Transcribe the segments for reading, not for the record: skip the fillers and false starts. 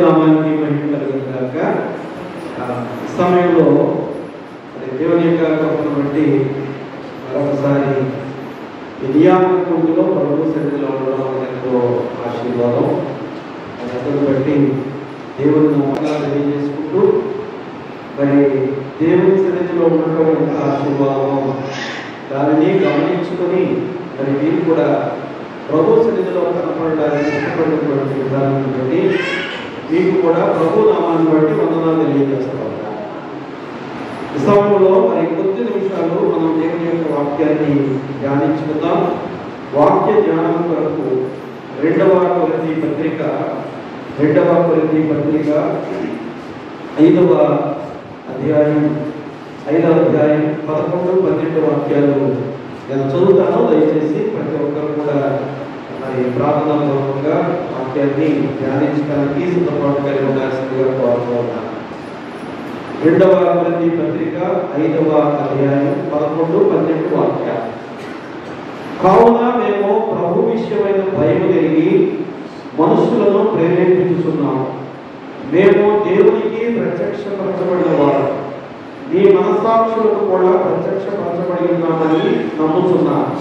నామానికి మహిమ కలుగుగాక. సమయంలో దేవుని యొక్క కృపను బట్టి మరొకసారి నియామకంలో ప్రభు సన్నిధిలో ఉండడం ఎంతో ఆశీర్వాదం. అందుని బట్టి దేవుని నామాలు తెలియజేసుకుంటూ మరి దేవుని సన్నిధిలో ఉండటం ఎంత ఆశీర్వాదం దానిని గమనించుకొని మరి మీరు కూడా ప్రభు సన్నిధిలో కనపడడానికి ఇష్టపడినటువంటి విధానాన్ని బట్టి మీకు కూడా ప్రభు నామాన్ని బట్టి వందనాలు తెలియజేస్తా ఉంటాం. ఈ సమయంలో మరి కొద్ది నిమిషాలు మనం దేవుని యొక్క వాక్యాన్ని ధ్యానించుకుందాం. వాక్య ధ్యానం కొరకు 2వ కొరింథీ పత్రిక 5వ అధ్యాయం 11, 12 వాక్యాలు నేను చదువుతాను. దయచేసి ప్రతి ఒక్కరు కూడా మరి ప్రార్థనాపూర్వకంగా వాక్యాన్ని ధ్యానించడానికి సిద్ధపాటు కలిగి ఉండాల్సిందిగా కోరుతూ ఉన్నాను. 2వ కొరింథీ పత్రిక 5వ అధ్యాయం 11, 12 వాక్యాలు. కావున మేము ప్రభు విషయమైన భయం కలిగి మనుషులను ప్రేరేపించుతున్నాము. మేము దేవునికి ప్రత్యక్షపరచబడిన వారు, మీ మనస్సాక్షులకు కూడా ప్రత్యక్షపరచబడి ఉన్నామని నమ్ముతున్నాను.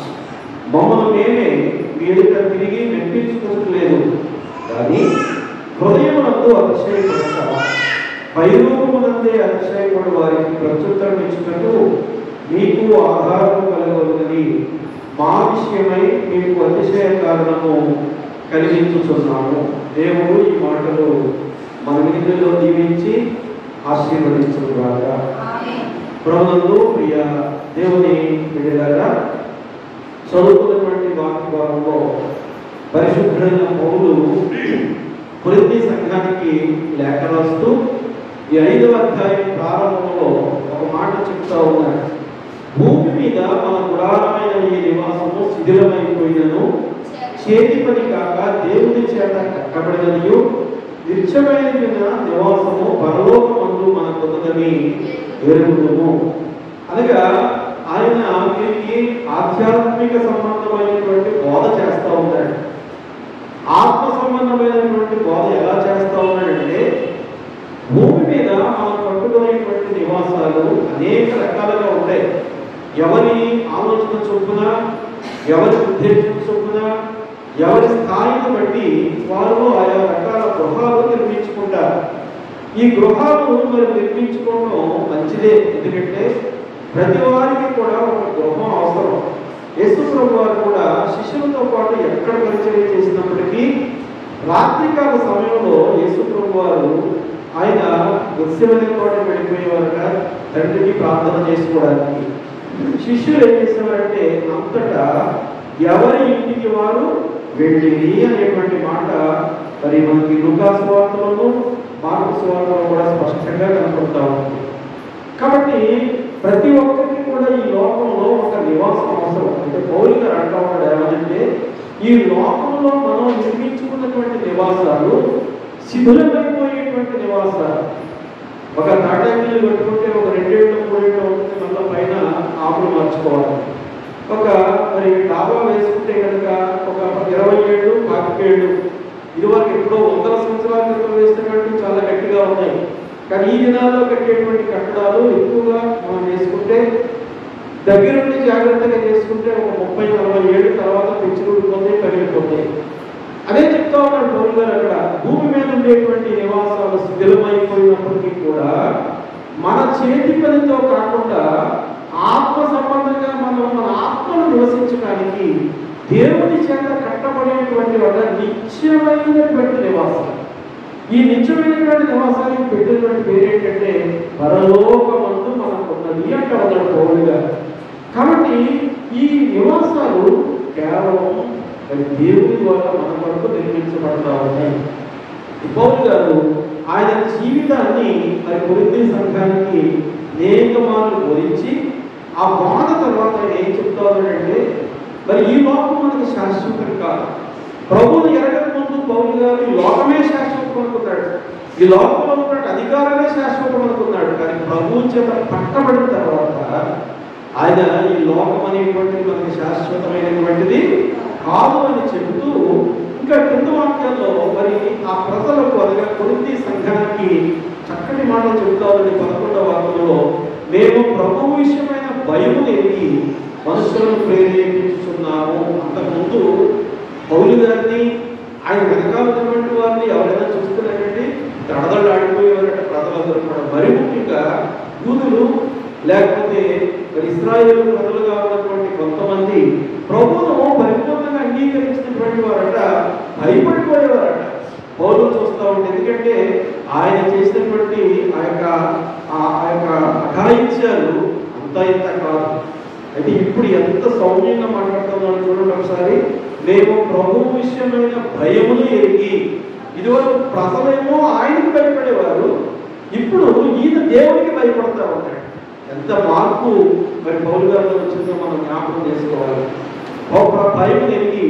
మమ్మల్ని మేమే మీ ఎదుట తిరిగి మెప్పించుకోలేదు, కానీ హృదయమునందు అతిశయపడక పైరూపమునందే అతిశయపడి వారికి ప్రత్యుత్తరం ఇచ్చినట్టు మీకు ఆధారం కలగవలనని మా విషయమై మీకు అతిశయ కారణము కలిగించుతున్నాము. దేవుడు ఈ మాటలు మన వినికిడిలో దీవించి ఆశీర్వదించుగాక. ప్రభునందు ప్రియ దేవుని బిడ్డలారా, చదువుకున్నటువంటి వాక్య భాగంలో పరిశుద్ధుడైన పౌలు కొరింథీ సంఘానికి లేఖ రాస్తూ ఈ 5వ అధ్యాయం ప్రారంభంలో ఒక మాట చెప్తా ఉన్నాడు. భూమి మీద మన గుడారమైన ఈ నివాసము శిథిలమైపోయినను చేతి పని కాక దేవుని చేత కట్టబడినదియు నిత్యమైన నివాసము పరలోకమందు మనకున్నదని ఎరుగుదుము. అనగా ఆయన వీరికి ఆధ్యాత్మిక సంబంధమైనటువంటి బోధ చేస్తూ ఉన్నాడు. ఆత్మ సంబంధమైనటువంటి బోధ ఎలా చేస్తూ ఉన్నాడంటే, భూమి మీద మనం కట్టుకునేటువంటి నివాసాలు అనేక రకాలుగా ఉంటాయి. ఎవరి ఆలోచన చొప్పున, ఎవరి ఉద్దేశం చొప్పున, ఎవరి స్థాయిని బట్టి వారు ఆయా రకాల గృహాలు నిర్మించుకుంటారు. ఈ గృహాలు మరి నిర్మించుకోవడం మంచిదే, ఎందుకంటే ప్రతి వారికి కూడా ఒక గృహం అవసరం. యేసు ప్రభు వారు కూడా శిష్యులతో పాటు ఎక్కడ పరిచయం చేసినప్పటికీ రాత్రికాల సమయంలో యేసు ప్రభు వారు ఆయన గెత్సెమనే తోట వెళ్ళిపోయేవారుగా తండ్రికి ప్రార్థన చేసుకోవడానికి. శిష్యులు ఏం చేసేవారంటే అంతటా ఎవరి ఇంటికి వారు వెళ్ళింది అనేటువంటి మాట మరి మనకి లూకా సువార్తలోను మార్కు సువార్తలో కూడా స్పష్టంగా కనపడతా ఉంది. కాబట్టి ప్రతి ఒక్కరికి కూడా ఈ లోకంలో ఒక నివాసం అవసరం. అంటే పౌలు గారు అంటా ఉన్నాడు ఏమంటే, ఈ లోకంలో మనం నిర్మించుకున్నటువంటి నివాసాలు శిథిలమైపోయేటువంటి నివాసాలు. ఒక తాటాకిలు కట్టుకుంటే ఒక 2 ఏళ్ళు 3 ఏళ్ళు ఉంటుంది, మళ్ళీ పైన ఆకులు మార్చుకోవాలి. ఒక మరి డాబా వేసుకుంటే కనుక ఒక 20 ఏళ్ళు 25 ఏళ్ళు, ఇదివరకు ఎప్పుడో 100 సంవత్సరాల క్రితం వేసినటువంటి చాలా గట్టిగా ఉన్నాయి. కానీ ఈ దినాల్లో కట్టేటువంటి కట్టడాలు ఎక్కువగా మనం వేసుకుంటే, దగ్గరుండి జాగ్రత్తగా చేసుకుంటే ఒక 30-40 ఏళ్ళ తర్వాత పెంచుకుంటుపోతాయి, పగిలిపోతాయి. అదే చెప్తా ఉన్నాడు పౌలు గారు అక్కడ. భూమి మీద ఉండేటువంటి నివాసాలు శిథిలమైపోయినప్పటికీ కూడా మన చేతి పనితో కాకుండా ఆత్మ సంబంధంగా మనం మన ఆత్మను నివసించడానికి దేవుని చేత కట్టబడేటువంటి ఒక నిత్యమైనటువంటి నివాసం. ఈ నిత్యమైనటువంటి నివాసానికి పెట్టినటువంటి పేరు ఏంటంటే పరలోకమందు మనకున్నది అంటే ఉన్నాడు పౌలు గారు. కాబట్టి ఈ నివాసాలు కేవలం దేవుని ద్వారా మన వరకు నిర్మించబడతా ఉన్నాయి. పౌలు గారు ఆయన జీవితాన్ని మరి కొరింథీ సంఘానికి అనేక మార్లు బోధించి ఆ బాధ తర్వాత ఆయన ఏం చెప్తా ఉన్నాడంటే, మరి ఈ లోకం మనకి శాశ్వతం కాదు. ప్రభువుని ఎరగక ముందు పౌలు గారు ఈ లోకమే శాశ్వతం అనుకున్నాడు, ఈ లోకంలో ఉన్న అధికారమే శాశ్వతం అనుకున్నాడు. కానీ ప్రభువు చేత పట్టబడిన తర్వాత ఆయన ఈ లోకం అనేటువంటిది మనకి శాశ్వతమైనటువంటిది కాదు అని చెబుతూ ఇంకా కింద వాక్యాల్లో మరి ఆ ప్రజలకు అనగా కొరింథీ సంఘానికి చక్కటి మాటలు చెబుతారని 11వ వాక్యంలో, మేము ప్రభు విషయమైన భయము లేని మనుషులను ప్రేరేపించుతున్నాము. అంతకుముందు పౌలు గారిని ఆయన వెనకాలటువంటి వారిని ఎవరైనా చూస్తున్నారంటే దడదళ్ళాడిపోయేవారట ప్రజలందరూ కూడా. మరి ముఖ్యంగా యూదులు లేకపోతే ఇశ్రాయేలు ప్రజలుగా ఉన్నటువంటి కొంతమంది ప్రభువును పరిపూర్ణంగా అంగీకరించినటువంటి వారట భయపడిపోయేవారట పౌలు చూస్తూ ఉంటే. ఎందుకంటే ఆయన చేసినటువంటి ఆ యొక్క అఘాయిత్యాలు అంతా ఇంత కాదు. అయితే ఇప్పుడు ఎంత సౌమ్యంగా మాట్లాడుతున్నాను చూడండి ఒకసారి. మేము ప్రభు విషయమైన భయమును ఎరిగి, ఇదివరకు ప్రజలేమో ఆయనకు భయపడేవారు, ఇప్పుడు ఈయన దేవుడికి భయపడతా ఉంటాడు. ఎంత మార్పు మరి పౌలు గారిలో వచ్చిందో మనం జ్ఞాపకం చేసుకోవాలి. భయం ఎరిగి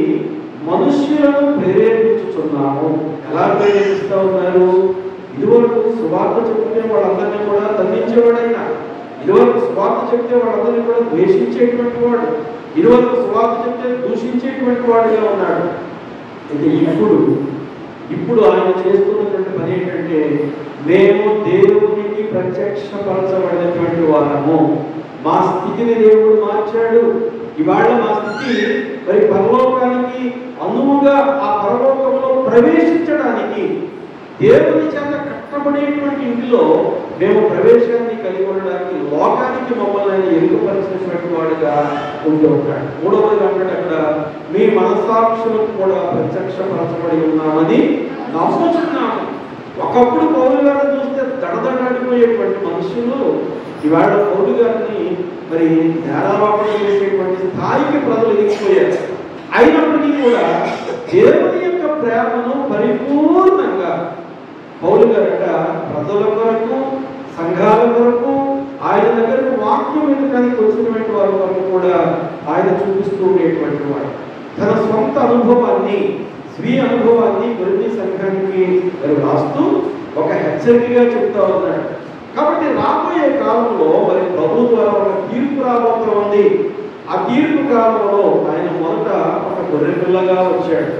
మనుష్యులను ప్రేరేపించుతున్నాము. ఎలా ప్రేరేపిస్తూ ఉన్నారు? ఇదివరకు సువార్త చెప్తే వాళ్ళందరినీ కూడా దండించేవాడైనా, ఇదివరకు సువార్త చెప్తే వాళ్ళందరినీ కూడా ద్వేషించేటువంటి వాడు, ఇదివరకు సువార్త చెప్తే దూషించేటువంటి వాడుగా ఉన్నాడు. అయితే ఇప్పుడు ఆయన చేస్తున్నటువంటి పని ఏంటంటే, మేము దేవునికి ప్రత్యక్షపరచబడినటువంటి వారము. మా స్థితిని దేవుడు మార్చాడు. ఇవాళ మా స్థితి మరి పరలోకానికి అనువుగా ఆ పరలోకంలో ప్రవేశించడానికి దేవుని చేత కట్టబడేటువంటి ఇంటిలో మేము ప్రవేశాన్ని కలిగి ఉండడానికి లోకానికి మమ్మల్ని ఆయన ఎరుగుపరిచినటువంటి వాడుగా ఉంటూ ఉంటాడు. 3వది అంటాడు అక్కడ, మీ మనస్సాక్షులకు కూడా ప్రత్యక్షపరచబడి ఉన్నామని నమ్ముతున్నాము. ఒకప్పుడు పౌలు గారిని చూస్తే దడదడాడిపోయేటువంటి మనుషులు ఇవాళ పౌలు గారిని మరి నేరారోపణ చేసేటువంటి స్థాయికి ప్రజలు ఎదిగిపోయారు. అయినప్పటికీ కూడా దేవుని యొక్క ప్రేమను పరిపూర్ణంగా పౌలు గారట ప్రజల కొరకు, సంఘాల కొరకు, ఆయన దగ్గరకు వాక్యం ఎందుకనికి వచ్చినటువంటి వారి వరకు కూడా ఆయన చూపిస్తూ ఉండేటువంటి వాడు. తన సొంత అనుభవాన్ని, స్వీయ అనుభవాన్ని కొరింథీ సంఘానికి మరి రాస్తూ ఒక హెచ్చరికగా చెప్తా ఉన్నాడు. కాబట్టి రాబోయే కాలంలో మరి ప్రభు ద్వారా ఒక తీర్పు రాబోతూ ఉంది. ఆ తీర్పు కాలంలో ఆయన మొదట ఒక గొర్రె పిల్లగా వచ్చాడు,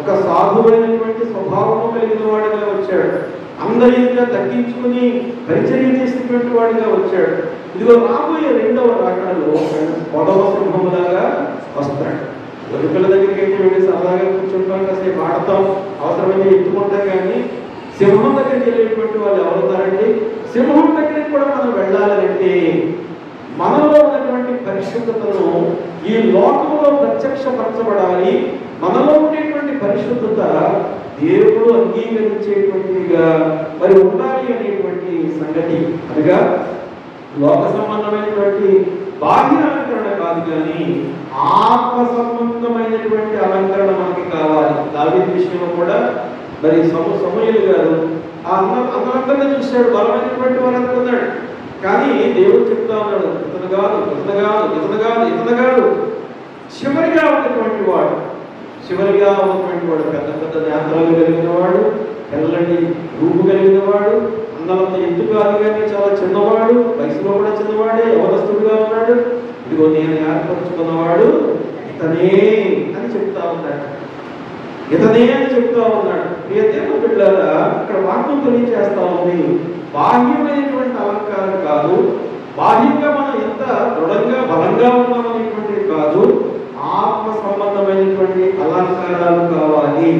ఒక సాధువైనటువంటి స్వభావము కలిగిన వాడిగా వచ్చాడు, అందరిగా తగ్గించుకుని పరిచర్య చేసినటువంటి వాడిగా వచ్చాడు. ఇదిగో రాబోయే 2వ రాకడలో పొడవ సింహములాగా వస్తాడు. గొర్రె పిల్ల దగ్గరికి వెళ్ళి సరదాగా కూర్చుంటాం, కాసేపు ఆడతాం, అవసరమైతే ఎత్తుకుంటాం. కానీ సింహం దగ్గరికి వెళ్ళేటువంటి వాళ్ళు ఎవరుతారండి? సింహం దగ్గరికి కూడా మనం వెళ్ళాలంటే మనలో ఉన్నటువంటి పరిశుద్ధతను ఈ లోకంలో ప్రత్యక్షపరచబడాలి. మనలో ఉండేటువంటి పరిశుద్ధత దేవుడు అంగీకరించేటువంటిదిగా మరి ఉండాలి అనేటువంటి సంగతి. అనగా లోక సంబంధమైనటువంటి బాహ్య అలంకరణ కాదు, కానీ ఆత్మ సంబంధమైనటువంటి అలంకరణ మనకి కావాలి. దావీదు విషయంలో కూడా మరి సమూయేలు గారు అందరందరినీ చూశాడు, బలమైనటువంటి వారు అనుకున్నాడు. కానీ దేవుడు చెప్తా ఉన్నాడు, ఇతను కాదు, ఇతను కాదు, ఇతను కాదు, ఇతను కాదు. చివరిగా ఉన్నటువంటి వాడు పెద్ద పెద్ద నేత్రాలు కలిగిన వాడు, తెల్లటి రూపు కలిగిన వాడు, అందరంత ఎత్తు కాదు కానీ చాలా చిన్నవాడు, వయసులో కూడా చిన్నవాడే, యవనస్తుడుగా ఉన్నాడు. ఇదిగో నేను ఏర్పరచుకున్నవాడు ఇతనే అని చెప్తా ఉన్నాడు. ప్రియ దేవుని బిడ్డలారా, ఇక్కడ వాక్యం తెలియజేస్తా ఉంది, బాహ్యమైనటువంటి అలంకారం కాదు, బాహ్యంగా మనం ఎంత దృఢంగా బలంగా ఉన్నామనేటువంటిది కాదు, ఆత్మ సంబంధమైనటువంటి అలంకారాలు కావాలి.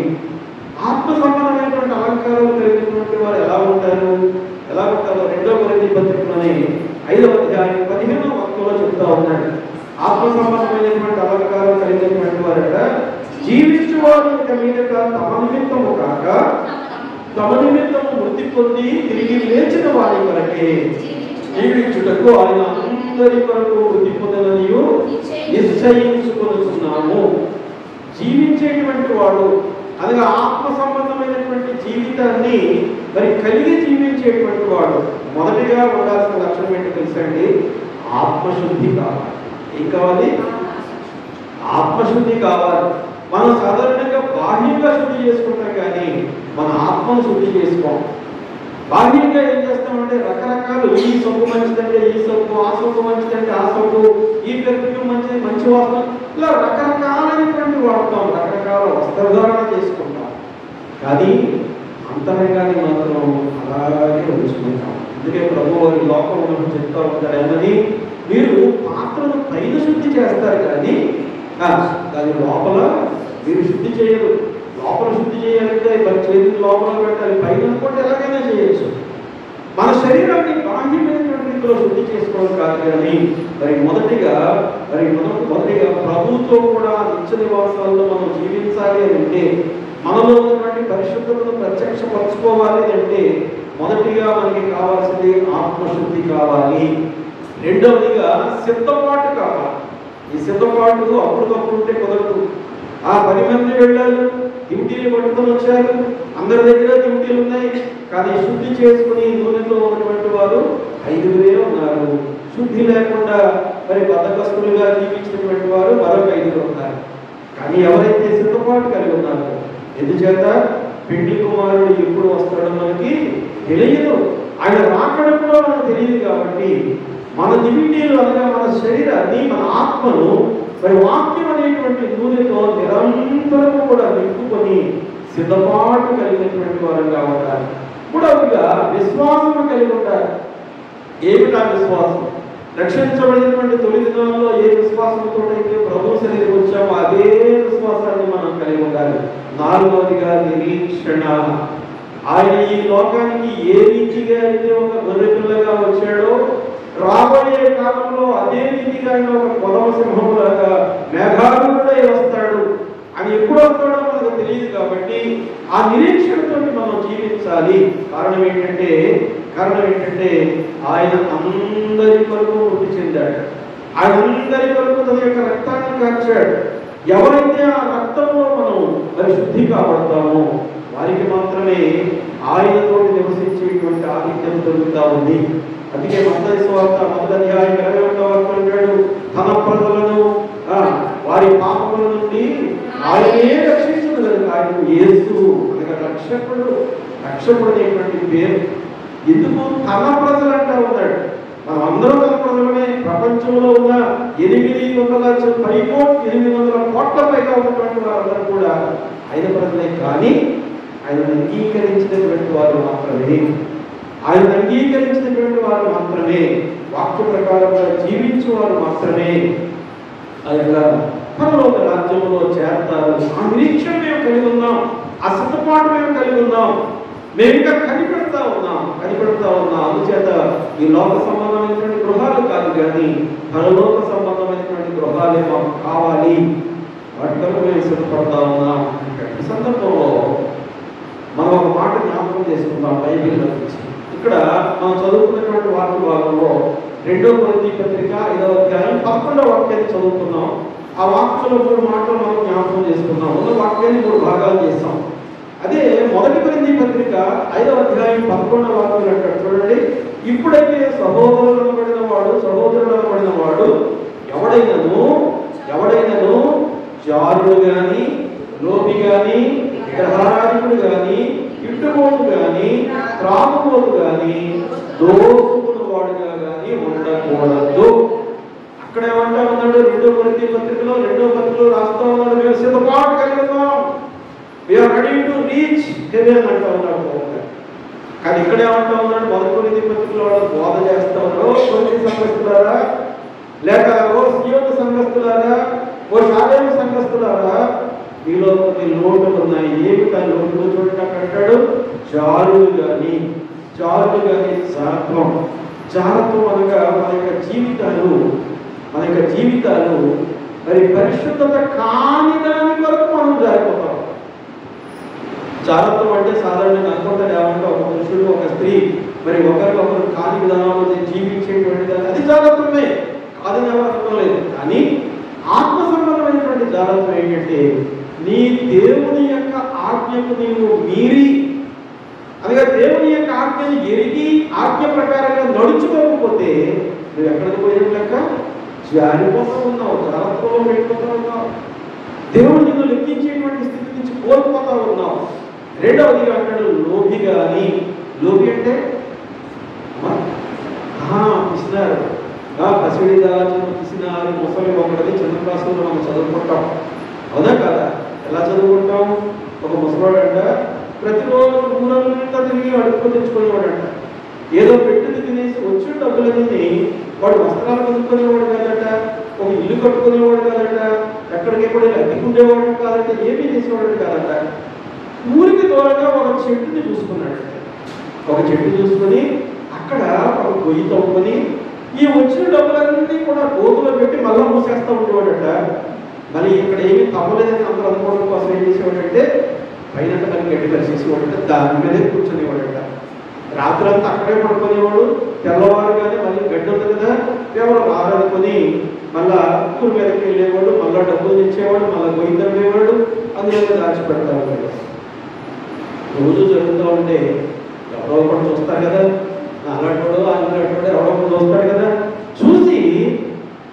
ఆత్మ సంబంధమైనటువంటి అలంకారాలు కలిగినటువంటి వారు ఎలా ఉంటారో 2వ కొరింథీ పత్రికలోని 5వ అధ్యాయం 15వ వాక్యంలో చెప్తా ఉన్నాడు. ఆత్మ సంబంధమైనటువంటి అలంకారం కలిగినటువంటి వారట జీవించువారు ఇక మీదట తమ నిమిత్తము కాక తమ నిమిత్తము మృతి పొంది తిరిగి లేచిన వారి కొరకే జీవించుటకు ఆయన అందరి కొరకు మృతి పొందననియు నిశ్చయించుకొనుచున్నాము. జీవించేటువంటి వాడు అనగా ఆత్మ సంబంధమైనటువంటి జీవితాన్ని మరి కలిగి జీవించేటువంటి వాడు మొదటిగా ఉండాల్సిన లక్షణం ఏంటో తెలుసండి? ఆత్మశుద్ధి కావాలి. ఏం కావాలి? ఆత్మశుద్ధి కావాలి. మనం సాధారణంగా బాహ్యంగా శుద్ధి చేసుకుంటాం, కానీ మన ఆత్మను శుద్ధి చేసుకోం. బాహ్యంగా ఏం చేస్తామంటే రకరకాలు, ఈ సొప్పు మంచిదంటే ఈ సొప్పు, ఆ సొప్పు మంచిదంటే ఆ సొప్పు, ఈ పెర్ఫ్యూమ్ మంచిది, మంచి వాసన, ఇలా రకరకాలైనటువంటి వాడతాం, రకరకాల వస్త్రధారణ చేసుకుంటాం. కానీ అంతరంగాన్ని మాత్రం అలాగే ఉంచుకుంటాం. అందుకే ప్రభు వారి లోకంలో చెప్తా ఉంటారు ఏమని, మీరు పాత్రను పైన శుద్ధి చేస్తారు కానీ దాని లోపల మీరు శుద్ధి చేయరు. లోపల శుద్ధి చేయాలంటే మరి చేతిని లోపల పెట్టాలి, పైన అనుకుంటే ఎలాగైనా చేయొచ్చు. మన శరీరాన్ని బాహ్యమైనటువంటి రీతిలో శుద్ధి చేసుకోవడం కాదు కానీ మొదటిగా ప్రభుతో కూడా నిత్య నివాసాల్లో మనం జీవించాలి అని అంటే, మనలో ఉన్నటువంటి పరిశుద్ధతను ప్రత్యక్షపరచుకోవాలి అంటే మొదటిగా మనకి కావాల్సింది ఆత్మశుద్ధి కావాలి. రెండవదిగా సిద్ధపాటు కావాలి. ఈ సిద్ధపాటు అప్పటికప్పుడు ఉంటే కుదరదు. ఆ 10 మంది వెళ్ళారు, డ్యూటీలు పట్టుకొని వచ్చారు, అందరి దగ్గర డ్యూటీలు ఉన్నాయి, కానీ శుద్ధి చేసుకుని నూనెలో ఉన్నటువంటి వారు 5 ఉన్నారు. శుద్ధి లేకుండా బద్ధకస్తులుగా జీవించినటువంటి వారు మరొక 5 ఉన్నారు. కానీ ఎవరైతే సిద్ధపాటు కలిగి ఉన్నారో, ఎందుచేత పెండ్లి కుమారుడు ఎప్పుడు వస్తాడో మనకి తెలియదు, ఆయన రాకడ కూడా మనకు తెలియదు. కాబట్టి మన దివిటీలు అనగా మన శరీరాన్ని, మన ఆత్మను వాక్యం అనేటువంటి నూనెతో నిరంతరము కూడా నింపుకొని సిద్ధపాటు కలిగినటువంటి వారంగా ఉండాలి. మూడవదిగా విశ్వాసం కలిగి ఉండాలి. ఏమిటా విశ్వాసం? రక్షించబడినటువంటి తొలి దినాల్లో ఏ విశ్వాసంతో అయితే ప్రభు సన్నిధికి వచ్చామో అదే విశ్వాసాన్ని మనం కలిగి ఉండాలి. నాలుగవదిగా నిరీక్షణ. ఆయన ఈ లోకానికి ఏ రీతిగా అయితే ఒక గొర్రెపిల్లగా వచ్చాడో, రాబోయే కాలంలో అదే రీతిగా ఆయన ఒక కొదమ సింహములాగా మేఘాలుడై వస్తాడు. అని ఎప్పుడు వస్తాడో మనకు తెలియదు. కాబట్టి ఆ నిరీక్షణతో మనం జీవించాలి. కారణం ఏంటంటే ఆయన అందరి కొరకు వృద్ధి చెందాడు. ఆయన అందరి కొరకు తన యొక్క రక్తాన్ని కార్చాడు. ఎవరైతే ఆ రక్తంలో మనం శుద్ధి కాబడతామో వారికి మాత్రమే ఆయనతో నివసించేటువంటి ఆధిక్యం దొరుకుతా ఉంది. అందుకే మత్తయి సువార్త 1:21 అంటాడు, తన ప్రజలను వారి పాపముల నుండి ఆయనే రక్షించదు కనుక ఆయనకు యేసు అనగా రక్షకుడు అనేటువంటి పేరు. ఎందుకు తన ప్రజలు అంటా ఉన్నాడు? మనం అందరూ తన ప్రజలమే. ప్రపంచంలో ఉన్న 800 కోట్ల పైగా ఉన్నటువంటి వారందరూ కూడా ఆయన ప్రజలే. కానీ ఆయన అంగీకరించినటువంటి వారు మాత్రమే, వాక్య ప్రకారంగా జీవించేవారు మాత్రమే ఆ యొక్క పరలోక రాజ్యంలో చేరతారు. ఆ నిరీక్షణ మేము కలిగి ఉన్నాం, ఆ సిద్ధపాటు మేము కలిగి ఉన్నాం. మేము ఇంకా కనిపెడతా ఉన్నాం. అందుచేత ఈ లోక సంబంధమైనటువంటి గృహాలు కాదు కానీ పరలోక సంబంధమైనటువంటి గృహాలే మాకు కావాలి. వాటి కొరకు మేము సిద్ధపడతా ఉన్నాం. ఈ సందర్భంలో మనం ఒక మాట జ్ఞాపకం చేసుకుందాం బైబిల్లో నుంచి. ఇక్కడ మనం చదువుకున్నటువంటి వాక్య భాగంలో 2 కొరింథీ పత్రిక 5వ అధ్యాయం 11వ వాక్యాన్ని చదువుకున్నాం. ఆ వాక్యంలో 3 మాటలు మనం జ్ఞాపకం చేసుకున్నాం. ఉన్న వాక్యాన్ని 3 భాగాలు చేస్తాం. అదే 1 కొరింథీ పత్రిక 5వ అధ్యాయం 11వ వాక్యం అంటాడు చూడండి, ఇప్పుడైతే సహోదరుడు అనబడిన వాడు ఎవడైనను జారుడు గాని, లోపి గాని, విగ్రహారాధికుడు గాని, ఇట్టుకోడు గాని, త్రాగుబోతు గాని, దోచుకున్న వాడుగా గాని ఉండకూడదు. అక్కడ ఏమంటా ఉన్నాడు? 2 కొరింథీ పత్రికలో 2వ పత్రికలో రాస్తా ఉన్నాడు, మేము సిద్ధపాటు కలిగి ఉన్నాం, we are ready to reach heaven అంటా ఉన్నాడు. కానీ ఇక్కడ ఏమంటా ఉన్నాడు? 1 కొరింథీ పత్రికలో బోధ చేస్తా ఉన్నాడు, కొరింథీ సంఘస్థులారా, లేక ఓ సియోను సంఘస్థులారా, ఓ షాలేము సంఘస్థులారా, మీలో కొన్ని లోటులు ఉన్నాయి. ఏమిటా లోటులు? చూడండి అక్కడ అంటాడు, జారులు కానీ జారత్వం అనగా మన యొక్క జీవితాలు పరిశుద్ధత కాని దాని వరకు మనం జారిపోతాం. జారత్వం అంటే సాధారణంగా అనుకుంటారు ఏమంటే ఒక పురుషుడు ఒక స్త్రీ ఒకరికొకరు కాని విధానంలో జీవించేటువంటి అది జారత్వమే కాదని ఎవరు అనుకోలేదు. కానీ ఆత్మ సంబంధమైనటువంటి జారత్వం ఏంటంటే నీ దేవుని యొక్క ఆజ్ఞకు నీవు మీరి, అనగా దేవుని యొక్క ఆజ్ఞను ఎరిగి ఆజ్ఞ ప్రకారంగా నడుచుకోకపోతే నువ్వు ఎక్కడికి పోయినట్టు లెక్క జారిపోతూ ఉన్నావు, జాగ్రత్తలో వెళ్ళిపోతూ ఉన్నావు, దేవుడు నిన్ను లెక్కించేటువంటి స్థితి నుంచి కోల్పోతా ఉన్నావు. రెండవదిగా అంటాడు లోభి కానీ, లోబి అంటే పిసినారు, పసిడి దాచిన పిసినారు ముసలి ఒకటి చిన్న క్లాసులో మనం చదువుకుంటాం. అవునా కదా? ఎలా చదువుకుంటాం? ఒక ముసలాడంట ప్రతిరోజు ఊరంతా తిరిగి అడుక్కు తెచ్చుకునేవాడంట. ఏదో పెట్టింది తినేసి వచ్చిన డబ్బులన్నీ వాడు వస్త్రాలు కొనుక్కునేవాడు కాదట, ఒక ఇల్లు కట్టుకునేవాడు కాదట, ఎక్కడికెక్కడ అద్దెకుండేవాడు కాదట, ఏమీ చేసేవాడు కాదట. ఊరికి దూరంగా ఒక చెట్టుని చూసుకున్నాడట. ఒక చెట్టు చూసుకొని అక్కడ ఒక గొయ్యి తవ్వుకొని ఈ వచ్చిన డబ్బులన్నీ కూడా గోతులో పెట్టి మళ్ళా మూసేస్తూ ఉండేవాడట. మళ్ళీ ఇక్కడ ఏమీ తవ్వలేదని అందరూ అనుకోవడం కోసం ఏం చేసేవాడంటే పైన మళ్ళీ గడ్డి కలిసేసేవాడట, దాని మీదే కూర్చొనేవాడట. రాత్రంతా అక్కడే పడుకునేవాడు. తెల్లవారుగానే మళ్ళీ గడ్డి ఉంది కదా, కేవలం ఆరనుకొని మళ్ళా ఊరి మీదకి వెళ్ళేవాడు, మళ్ళా డబ్బులు తెచ్చేవాడు, మళ్ళీ గొయ్యి తవ్వేవాడు, అందులో దాచిపెడతా ఉండేవాడు. రోజు జరుగుతూ ఉంటే ఎవరో ఒకటి చూస్తారు కదా, అలాంటి అలాంటి ఎవరో ఒకటి చూస్తాడు కదా. చూసి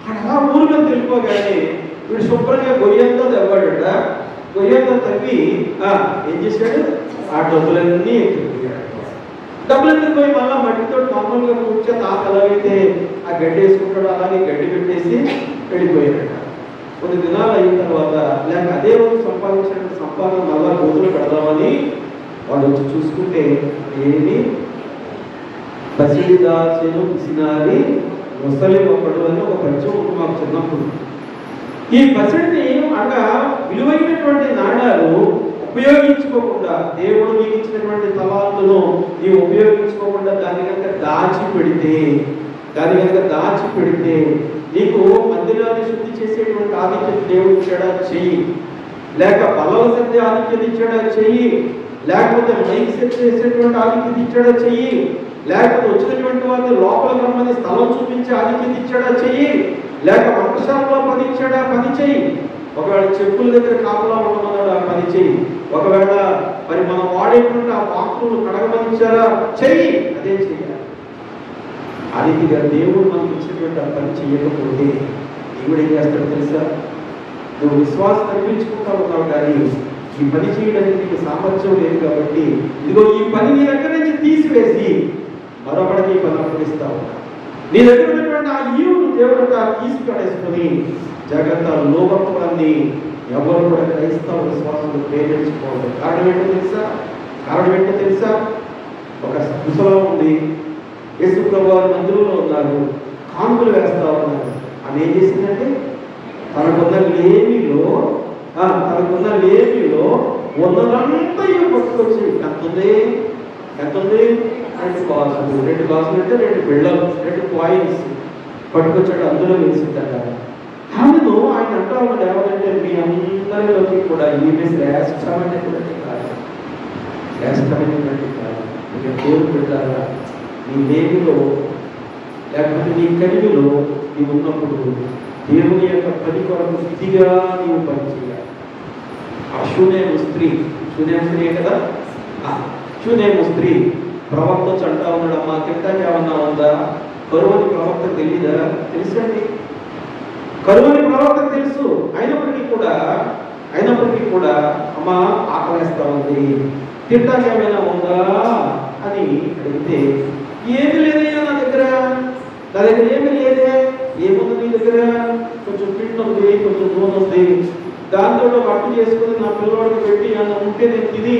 అలా ఊరి మీద వెళ్ళిపోగానే వీడు శుభ్రంగా గొయ్యంతా తవ్వాడట. గొయ్యంతా తవ్వి ఏం చేశాడు? ఆ డబ్బులన్నీ ఎత్తుకుపోయాడు. డబ్బులన్నీ పోయి మళ్ళీ మట్టితో మామూలుగా కూర్చొని ఎలాగైతే ఆ గడ్డి వేసుకుంటాడో అలాగే గడ్డి పెట్టేసి వెళ్ళిపోయాడట. కొన్ని దినాలు అయిన తర్వాత లేక అదే రోజు సంపాదించిన సంపాదన మళ్ళా గోతులు పెడదామని వాళ్ళు వచ్చి చూసుకుంటే ఏమి పసిడి దాచెను పిసినారి ముసలి ఒకడు అని ఒక పద్యం ఉంది మాకు చిన్నప్పుడు. ఈ పసిడిని అనగా విలువైనటువంటి నాణాలు ఉపయోగించుకోకుండా, దేవుడు నీకు ఇచ్చినటువంటి తలాంతును నీవు ఉపయోగించుకోకుండా దాని కనుక దాచి పెడితే నీకు మందిరాన్ని శుద్ధి చేసేటువంటి ఆధిక్యత దేవుడు ఇచ్చాడా చెయ్యి, లేక బలవ సత్య ఆధిక్యత ఇచ్చాడా చెయ్యి, లేకపోతే మైక్ సెట్ చేసేటువంటి ఆధిక్యత ఇచ్చాడా చెయ్యి, లేకపోతే వచ్చినటువంటి వారిని లోపలికి రమ్మని స్థలం చూపించే ఆధిక్యత ఇచ్చాడా చెయ్యి, లేక వంటశాలలో పని ఇచ్చాడా పని చెయ్యి, ఒకవేళ చెప్పుల దగ్గర కాపలా ఉండమన్నాడు ఆ పని చెయ్యి, ఒకవేళ మరి మనం వాడేటువంటి ఆ పాత్రలు కడగమనిచ్చారా చెయ్యి, అదే చెయ్యాలి. అదిగా దేవుడు మనకు ఇచ్చినటువంటి ఆ పని చెయ్యకపోతే దేవుడు ఏం చేస్తాడో తెలుసా? నువ్వు విశ్వాసం కల్పించుకుంటా ఉన్నావు కానీ ఈ పని చేయడానికి నీకు సామర్థ్యం లేదు కాబట్టి ఇదిగో ఈ పని నీ దగ్గర నుంచి తీసివేసి మరొకటి ఈ పని అప్పగిస్తా ఉన్నా. నీ దగ్గర ఉన్నటువంటి ఆ ఈవును దేవుడు తీసి పడేసుకొని జాగ్రత్త లోపత్వాన్ని ఎవరు కూడా క్రైస్తవ విశ్వాసాలు ప్రేమించుకోవాలి. కారణం ఏంటో తెలుసా? ఒక ముసలం ఉంది, యేసు ప్రభువు వారి మందిరంలో ఉన్నారు, కానుకలు వేస్తా ఉన్నారు. ఆమె ఏం చేసిందంటే తనకున్న లేమిలో ఉన్నదంతా పట్టుకొచ్చి ఎంత ఉంది 2 గాజులు అంటే 2 బిళ్ళలు 2 కాయిన్స్ పట్టుకొచ్చాడు, అందులో వేసిందట. ఆమెను ఆయన అంటా ఉన్నాడు ఏమంటే మీ అందరిలోకి కూడా ఈమె శ్రేష్టమైనటువంటి కాదు, ఇక దేవుడు పెట్టారా నీ లేమిలో లేకపోతే నీ కలిగిలో నీవు ఉన్నప్పుడు దేవుని యొక్క పని కొరకు విధిగా నీవు పని చేయాలి. ఆ షూనేము స్త్రీ కదా, షూనేము స్త్రీ ప్రవక్త అంటా ఉన్నాడు, అమ్మా తింటానికి ఏమన్నా ఉందా? కరువని ప్రవక్త తెలియదా? తెలుసండి, కరువని ప్రవక్త తెలుసు. అయినప్పటికీ కూడా అమ్మా ఆకలిస్తా ఉంది, తింటానికి ఏమైనా ఉందా అని అడిగితే ఏమి లేదయ్యా నా దగ్గర ఏమి లేదే. ఏముంది నీ దగ్గర? కొంచెం పిండి ఉంది, కొంచెం నూనె ఉంది, దాంతో వంట చేసుకుని నా పిల్లవాడికి పెట్టి అన్న ఉంటే నేను తిని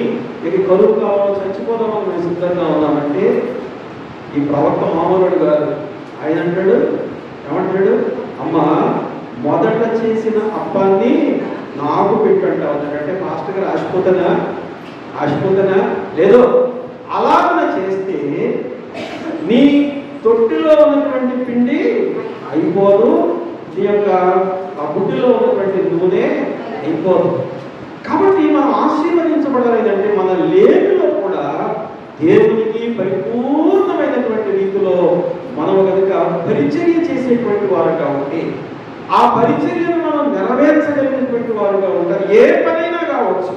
ఇక కరువు కావాలో చచ్చిపోదామని మేము సిద్ధంగా ఉన్నామంటే ఈ ప్రవక్త మామూలుడు కాదు. ఆయన అంటాడు ఏమంటాడు? అమ్మా మొదట చేసిన అప్పాన్ని నాకు పెట్టంటావు అంటే మాస్టర్ గారు ఆశిపోతానా లేదో అలాగ చేస్తే నీ తొట్టిలో ఉన్నటువంటి పిండి అయిపోదు, నీ యొక్క ఆ బుడ్డిలో ఉన్నటువంటి నూనె అయిపోదు. కాబట్టి మనం ఆశీర్వదించబడాలంటే మన లేమిలో కూడా దేవునికి పరిపూర్ణమైనటువంటి రీతిలో మనం కనుక పరిచర్య చేసేటువంటి వారుగా ఉంటే ఆ పరిచర్యను మనం నెరవేర్చగలిగినటువంటి వారుగా ఉంటారు. ఏ పనైనా కావచ్చు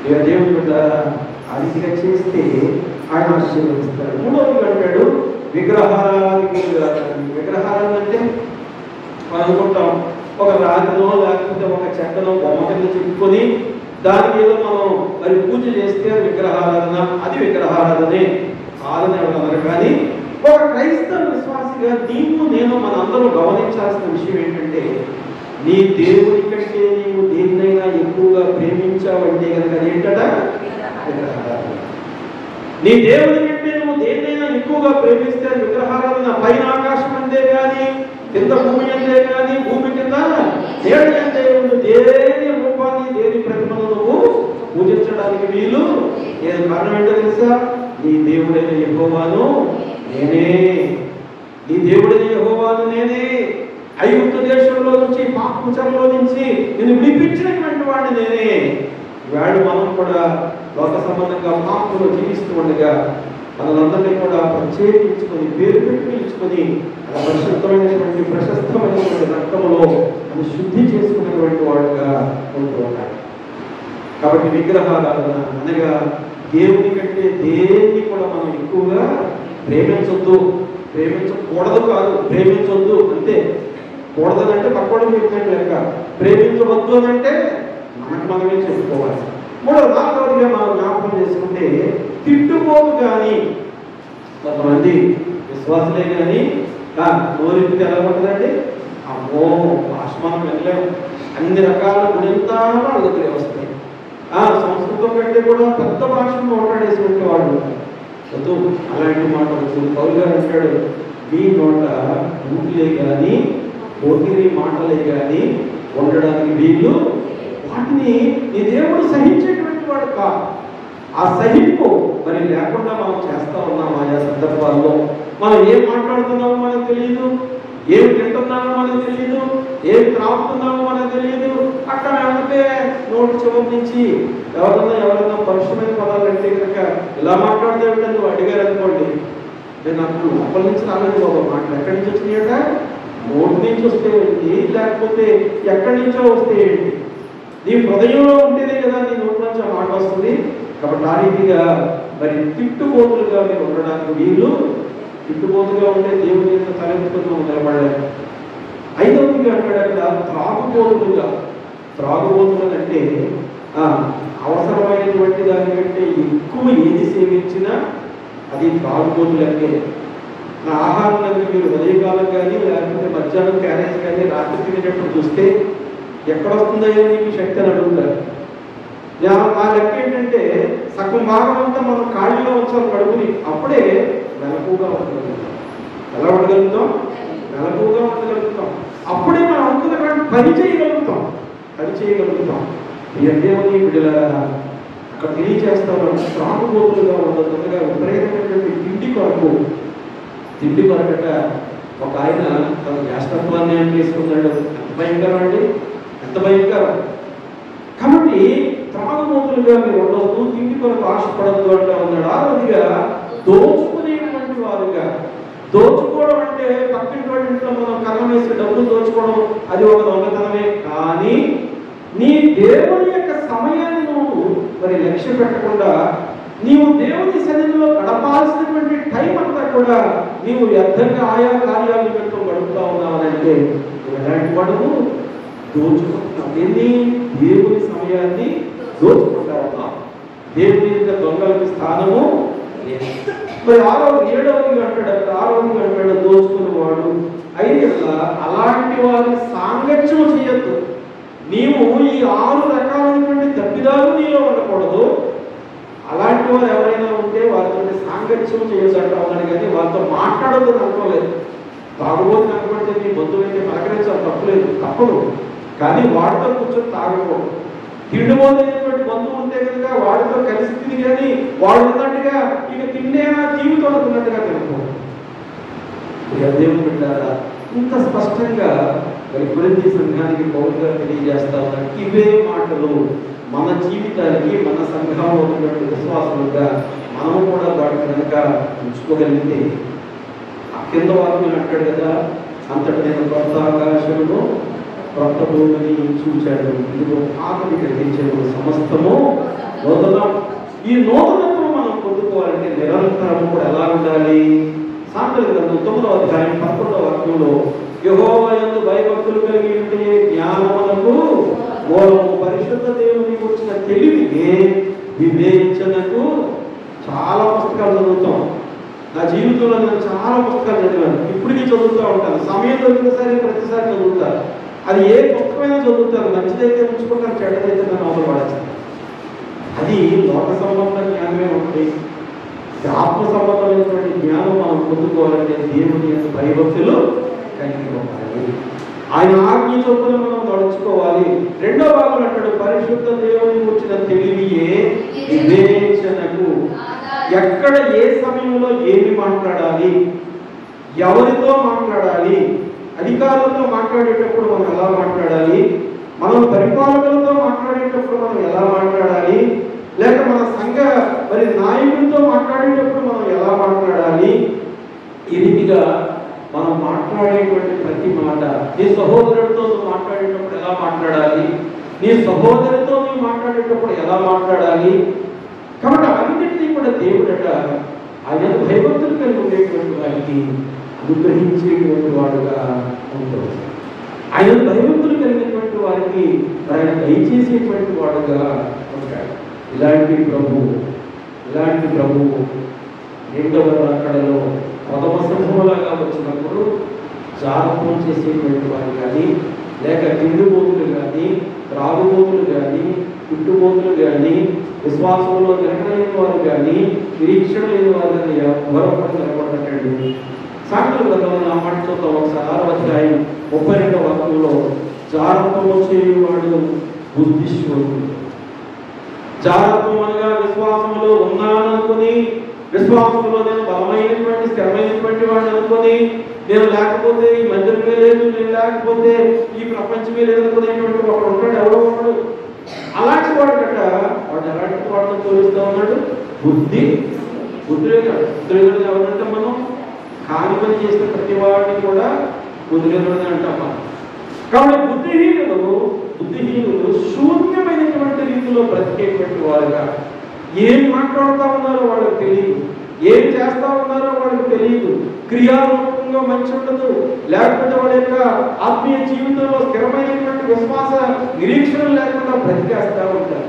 ఇక దేవుడు అదిగా చేస్తే ఆయన ఆశీర్వదిస్తాడు. మూడవది అంటాడు విగ్రహాలు అంటే మనం అనుకుంటాం ఒక రాతినో లేకపోతే ఒక చెక్కనో బొమ్మ కింద చెప్పుకొని దానికి ఏదో మనం మరి పూజ చేస్తే అది విగ్రహారాధన, అది విగ్రహారాధనే కాదని ఎవరన్నారు. కానీ ఒక క్రైస్తవ విశ్వాసిగా నీవు నేను మనందరూ గమనించాల్సిన విషయం ఏంటంటే, నీ దేవుని కంటే నీవు దేన్నైనా ఎక్కువగా ప్రేమించావంటే కనుక ఏంటట విగ్రహారాధన. నీ దేవుని కంటే నువ్వు దేన్నైనా ఎక్కువగా ప్రేమిస్తే విగ్రహారాధన. పైన ఆకాశం అంతే కానీ, కింద భూమి అంతే కానీ, భూమి కింద దేవుడి అంటే దేని రూపాన్ని దేని ప్రతిమను నువ్వు పూజించడానికి వీలు ఏది. కారణం ఏంటో తెలుసా? నీ దేవుడైన యెహోవాను నేనే, నీ దేవుడైన యెహోవాను నేనే. ఐగుప్తు దేశంలో నుంచి, పాపపు చెరలో నుంచి నిన్ను విడిపించినటువంటి వాడిని నేనే. ఈవేళ మనం కూడా లోక సంబంధంగా పాపంలో జీవిస్తూ ఉండగా మనలందరినీ కూడా ప్రత్యేకించుకొని పేరు పెట్టి పిలుచుకొని పరిశుద్ధమైనటువంటి ప్రశస్తమైనటువంటి రక్తంలో అది శుద్ధి చేసుకునేటువంటి వాడుగా ఉంటూ ఉంటాడు. కాబట్టి విగ్రహారాధన అనగా దేవుని కంటే దేన్ని కూడా మనం ఎక్కువగా ప్రేమించొద్దు. ప్రేమించకూడదు కాదు, ప్రేమించొద్దు అంతే. కూడదంటే పక్కవాడికి చెప్పినట్టు లెక్క. ప్రేమించవద్దు అని అంటే మనకు మనమే చెప్పుకోవాలి. నాలుగవదిగా మనం జ్ఞాపకం చేసుకుంటే తిట్టుకోదు. కానీ కొంతమంది విశ్వాసులే కానీ నోరెత్తితే ఎలా ఉంటుందండి? అమ్మో భాషమానం వెళ్ళలేము, అన్ని రకాల గుణంతా వాళ్ళ దగ్గర వస్తాయి. సంస్కృతం కంటే కూడా పెద్ద భాషను మాట్లాడేటువంటి వాళ్ళు వద్దు అలాంటి మాటలు. పౌలు గారు అంటాడు, మీ నోట ఊపిలే కానీ పోకిరి మాటలే కానీ ఉండడానికి వీళ్ళు వాటిని నీ దేవుడు సహించేటువంటి వాడు కాదు. ఆ సహింపు మరి లేకుండా మనం చేస్తా ఉన్నాం. ఆయా సందర్భాల్లో మనం ఏం మాట్లాడుతున్నామో మనకు తెలియదు, ఏం తింటున్నామో మనకు తెలియదు, ఏం త్రాగుతున్నామో మనకు తెలియదు. అక్కడ అంటే నోటి చివరి నుంచి ఎవరన్నా పరుషమైన పదాలు అంటే కనుక ఇలా మాట్లాడితే నువ్వు అడిగారు అనుకోండి, నేను నాకు లోపల నుంచి రాలేదు బాబా మాటలు. ఎక్కడి నుంచి వచ్చినాయట? నోటి నుంచి వస్తే ఏంటి, లేకపోతే ఎక్కడి నుంచో వస్తే ఏంటి? నీ హృదయంలో ఉంటేనే కదా నీ నోటి నుంచి ఆ మాట వస్తుంది. కాబట్టి ఆ రీతిగా మరి తిట్టుబోతులుగా మీరు ఉండడానికి వీళ్ళు. తిట్టుబోతుగా ఉంటే దేవుని యొక్క తలెత్తుకుని నిలబడలేదు. ఐదవదిగా అంటాడు త్రాగుబోతులుగా. త్రాగుబోతులు అంటే అవసరమైనటువంటి దానికంటే ఎక్కువ ఏది సేవించినా అది త్రాగుబోతులంటే. నా ఆహారాన్ని మీరు ఉదయకాలం కానీ లేకపోతే మధ్యాహ్నం క్యారేజ్ కానీ రాత్రి తినేటప్పుడు చూస్తే ఎక్కడ వస్తుందయ్యా నీకు శక్తి అని అడుగుతారు. నా లెక్క ఏంటంటే సగం భాగం అంతా మనం ఖాళీలో వచ్చాం కడుపుని, అప్పుడే వెలకుగా ఉండగలుగుతాం. ఎలా ఉండగలుగుతాం? వెలకుగా ఉండగలుగుతాం. అప్పుడే మనం అనుకున్న పని చేయగలుగుతాం. దేవుని బిడ్డలారా అక్కడ తెలియజేస్తారు, త్రాగుబోతులుగా ఉండదుగా విపరీతమైనటువంటి తిండి కొరకట ఒక ఆయన తన జ్యేష్ఠత్వాన్ని ఏం చేసుకున్నాడు. ఎంత భయంకరం అండి, ఎంత భయంకరం. కాబట్టి త్రాగుబోతులుగా మీరు ఉండవద్దు, తిండి కొరకు ఆశపడద్దు అంటూ ఉన్నాడు. ఆరోదిగా దోచుకునేటువంటి వారుగా. దోచుకోవడం అంటే పక్కింటి ఇంట్లో మనం కన్నం వేసి డబ్బులు దోచుకోవడం అది ఒక దొంగతనమే. కానీ నీ దేవుని యొక్క సమయాన్ని నువ్వు మరి లక్ష్య పెట్టకుండా నీవు దేవుని సన్నిధిలో గడపాల్సినటువంటి టైం అంతా కూడా నీవు వ్యర్థంగా ఆయా కార్యాలు నిమిత్తం గడుపుతా ఉన్నావనంటే ఎలాంటి వాడు దోచుకుంటున్నావు. దేవుని సమయాన్ని దోచుకుంటా ఉన్నావు. దేవుని యొక్క దొంగలకి స్థానము లేదు. మరి 7వదిగా అంటాడు దోచుకునేవాడు. అయితే అలాంటి వారి సాంగత్యం చేయొద్దు. నీవు ఈ 6 రకాలైనటువంటి తప్పిదాలు నీలో ఉండకూడదు. అలాంటి వారు ఎవరైనా ఉంటే వారితో సాంగత్యం చేయొచ్చు ఉన్నాడు, కానీ వారితో మాట్లాడద్దు అనుకోలేదు. తాగుబోతు కనపడితే నీ బంధువులైతే పలకరించాలి, తప్పదు. కానీ వాడితో కూర్చొని తాగకూడదు. తిండిపోతున్నటువంటి బంధువు ఉంటే కనుక వాడితో కలిసి తిని కానీ వాడు ఉన్నట్టుగా ఇక తిండేనా జీవితం అనుకున్నట్టుగా తినకూడదు. దేవుని బిడ్డారా, ఇంత స్పష్టంగా మరి కొరింథీ సంఘానికి పౌలు గారు తెలియజేస్తా ఉన్నారు. ఇవే మాటలు మన జీవితానికి, మన సంఘంలో ఉన్నటువంటి విశ్వాసులుగా మనము కూడా వాటిని కనుక ఉంచుకోగలిగితే, ఆ కింద వాక్యం అంటాడు కదా, అంతటి నేను కొత్త ఆకాశమును కొత్త భూమిని చూచాడు, ఇదిగో పాతది గ్రహించాడు, సమస్తము నూతనం. ఈ నూతనత్వం మనం పొందుకోవాలంటే నిరంతరం కూడా ఎలా ఉండాలి? సామెతల గ్రంథం 9వ అధ్యాయం 11వ వాక్యంలో యెహోవా యందు భయభక్తులు కలిగి ఉంటే జ్ఞానమునకు మూలము. పరిశుద్ధ దేవుని వచ్చిన తెలివిని వివేచనకు. చాలా పుస్తకాలు చదువుతాం. నా జీవితంలో నేను చాలా పుస్తకాలు చదివాను, ఇప్పటికీ చదువుతూ ఉంటాను. సమయం దొరికినసారి ప్రతిసారి చదువుతాను. అది ఏ పుస్తకమైనా చదువుతాను. మంచిదైతే ఉంచుకుంటాను, చెడ్డదైతే నేను అవసరం పడేస్తాను. అది లోక సంబంధ జ్ఞానమే ఉంటుంది. ఆత్మ సంబంధమైనటువంటి జ్ఞానం మనం పొందుకోవాలంటే దేవుని భయభక్తులు కలిగి ఉండాలి. ఆయన ఆజ్ఞ చొప్పున మనం నడుచుకోవాలి. రెండో భాగం అంటాడు, పరిశుద్ధ దేవుని వచ్చిన తెలివియే వివేచనకు. ఎక్కడ ఏ సమయంలో ఏమి మాట్లాడాలి, ఎవరితో మాట్లాడాలి, అధికారులతో మాట్లాడేటప్పుడు మనం ఎలా మాట్లాడాలి, మనం పరిపాలకులతో మాట్లాడేటప్పుడు మనం ఎలా మాట్లాడాలి, లేక మన సంఘ నాయకులతో మాట్లాడేటప్పుడు మనం ఎలా మాట్లాడాలి. ఈ రీతిగా మనం మాట్లాడేటువంటి ప్రతి మాట, నీ సహోదరుడితో నువ్వు మాట్లాడేటప్పుడు ఎలా మాట్లాడాలి, నీ సహోదరితో నువ్వు మాట్లాడేటప్పుడు ఎలా మాట్లాడాలి. కాబట్టి అన్నింటినీ కూడా దేవుడట ఆయన భయభక్తులు కలిగి ఉండేటువంటి వారికి అనుగ్రహించేటువంటి వాడుగా ఉంటాడు. ఆయన భయభక్తులు కలిగినటువంటి వారికి ఆయన దయచేసేటువంటి వాడుగా ఉంటాడు. ఇలాంటి ప్రభువు రెండవ రాకడలో ప్రథమ సింహంలాగా వచ్చినప్పుడు జాగ్రత్తం చేసేటువంటి వారు కానీ, లేక తిండిపోతులు కానీ, త్రాగుబోతులు కానీ, పుట్టుబోతులు కానీ, విశ్వాసంలో నిలకడలేని వారు కానీ, నిరీక్షణ లేని వారు కానీ ఎవరో నిలబడటండి. సాక్షుల గ్రంథంలో ఆ మాట చూద్దాం ఒకసారి. 6వ అధ్యాయం 32వ వాక్యంలో, జాగ్రత్తం చేయవాడు బుద్ధిశ్వరుడు. జాగ్రత్తం అనగా విశ్వాసంలో ఉన్నాననుకుని, విశ్వాసంలో నేను బలమైనటువంటి స్థిరమైనటువంటి వాడిని అనుకుని, నేను లేకపోతే ఈ మందిరమే లేదు, నేను లేకపోతే ఈ ప్రపంచమే లేదు అనుకునేటువంటి ఒకడు ఉంటాడు, ఎవరో ఒకడు. అలాంటి వాడు ఎలాంటి వాడితో తోలుస్తూ ఉన్నాడు? బుద్ధిలేనుడు. బుద్ధిలేనుడు ఎవరంటే మనం కాని పని చేసిన ప్రతి వాడిని కూడా బుద్ధిలేనుడు అంటాం మనం. కాబట్టి బుద్ధిహీనులు శూన్యమైనటువంటి రీతిలో బ్రతికేటువంటి వారుగా, ఏం మాట్లాడుతూ ఉన్నారో వాళ్ళకి తెలియదు, ఏం చేస్తా ఉన్నారో వాళ్ళకి తెలియదు, క్రియారూపంగా మంచి ఉండదు, లేకపోతే వాళ్ళ యొక్క ఆత్మీయ జీవితంలో స్థిరమైనటువంటి విశ్వాస నిరీక్షణ లేకుండా బ్రతికేస్తూ ఉంటారు.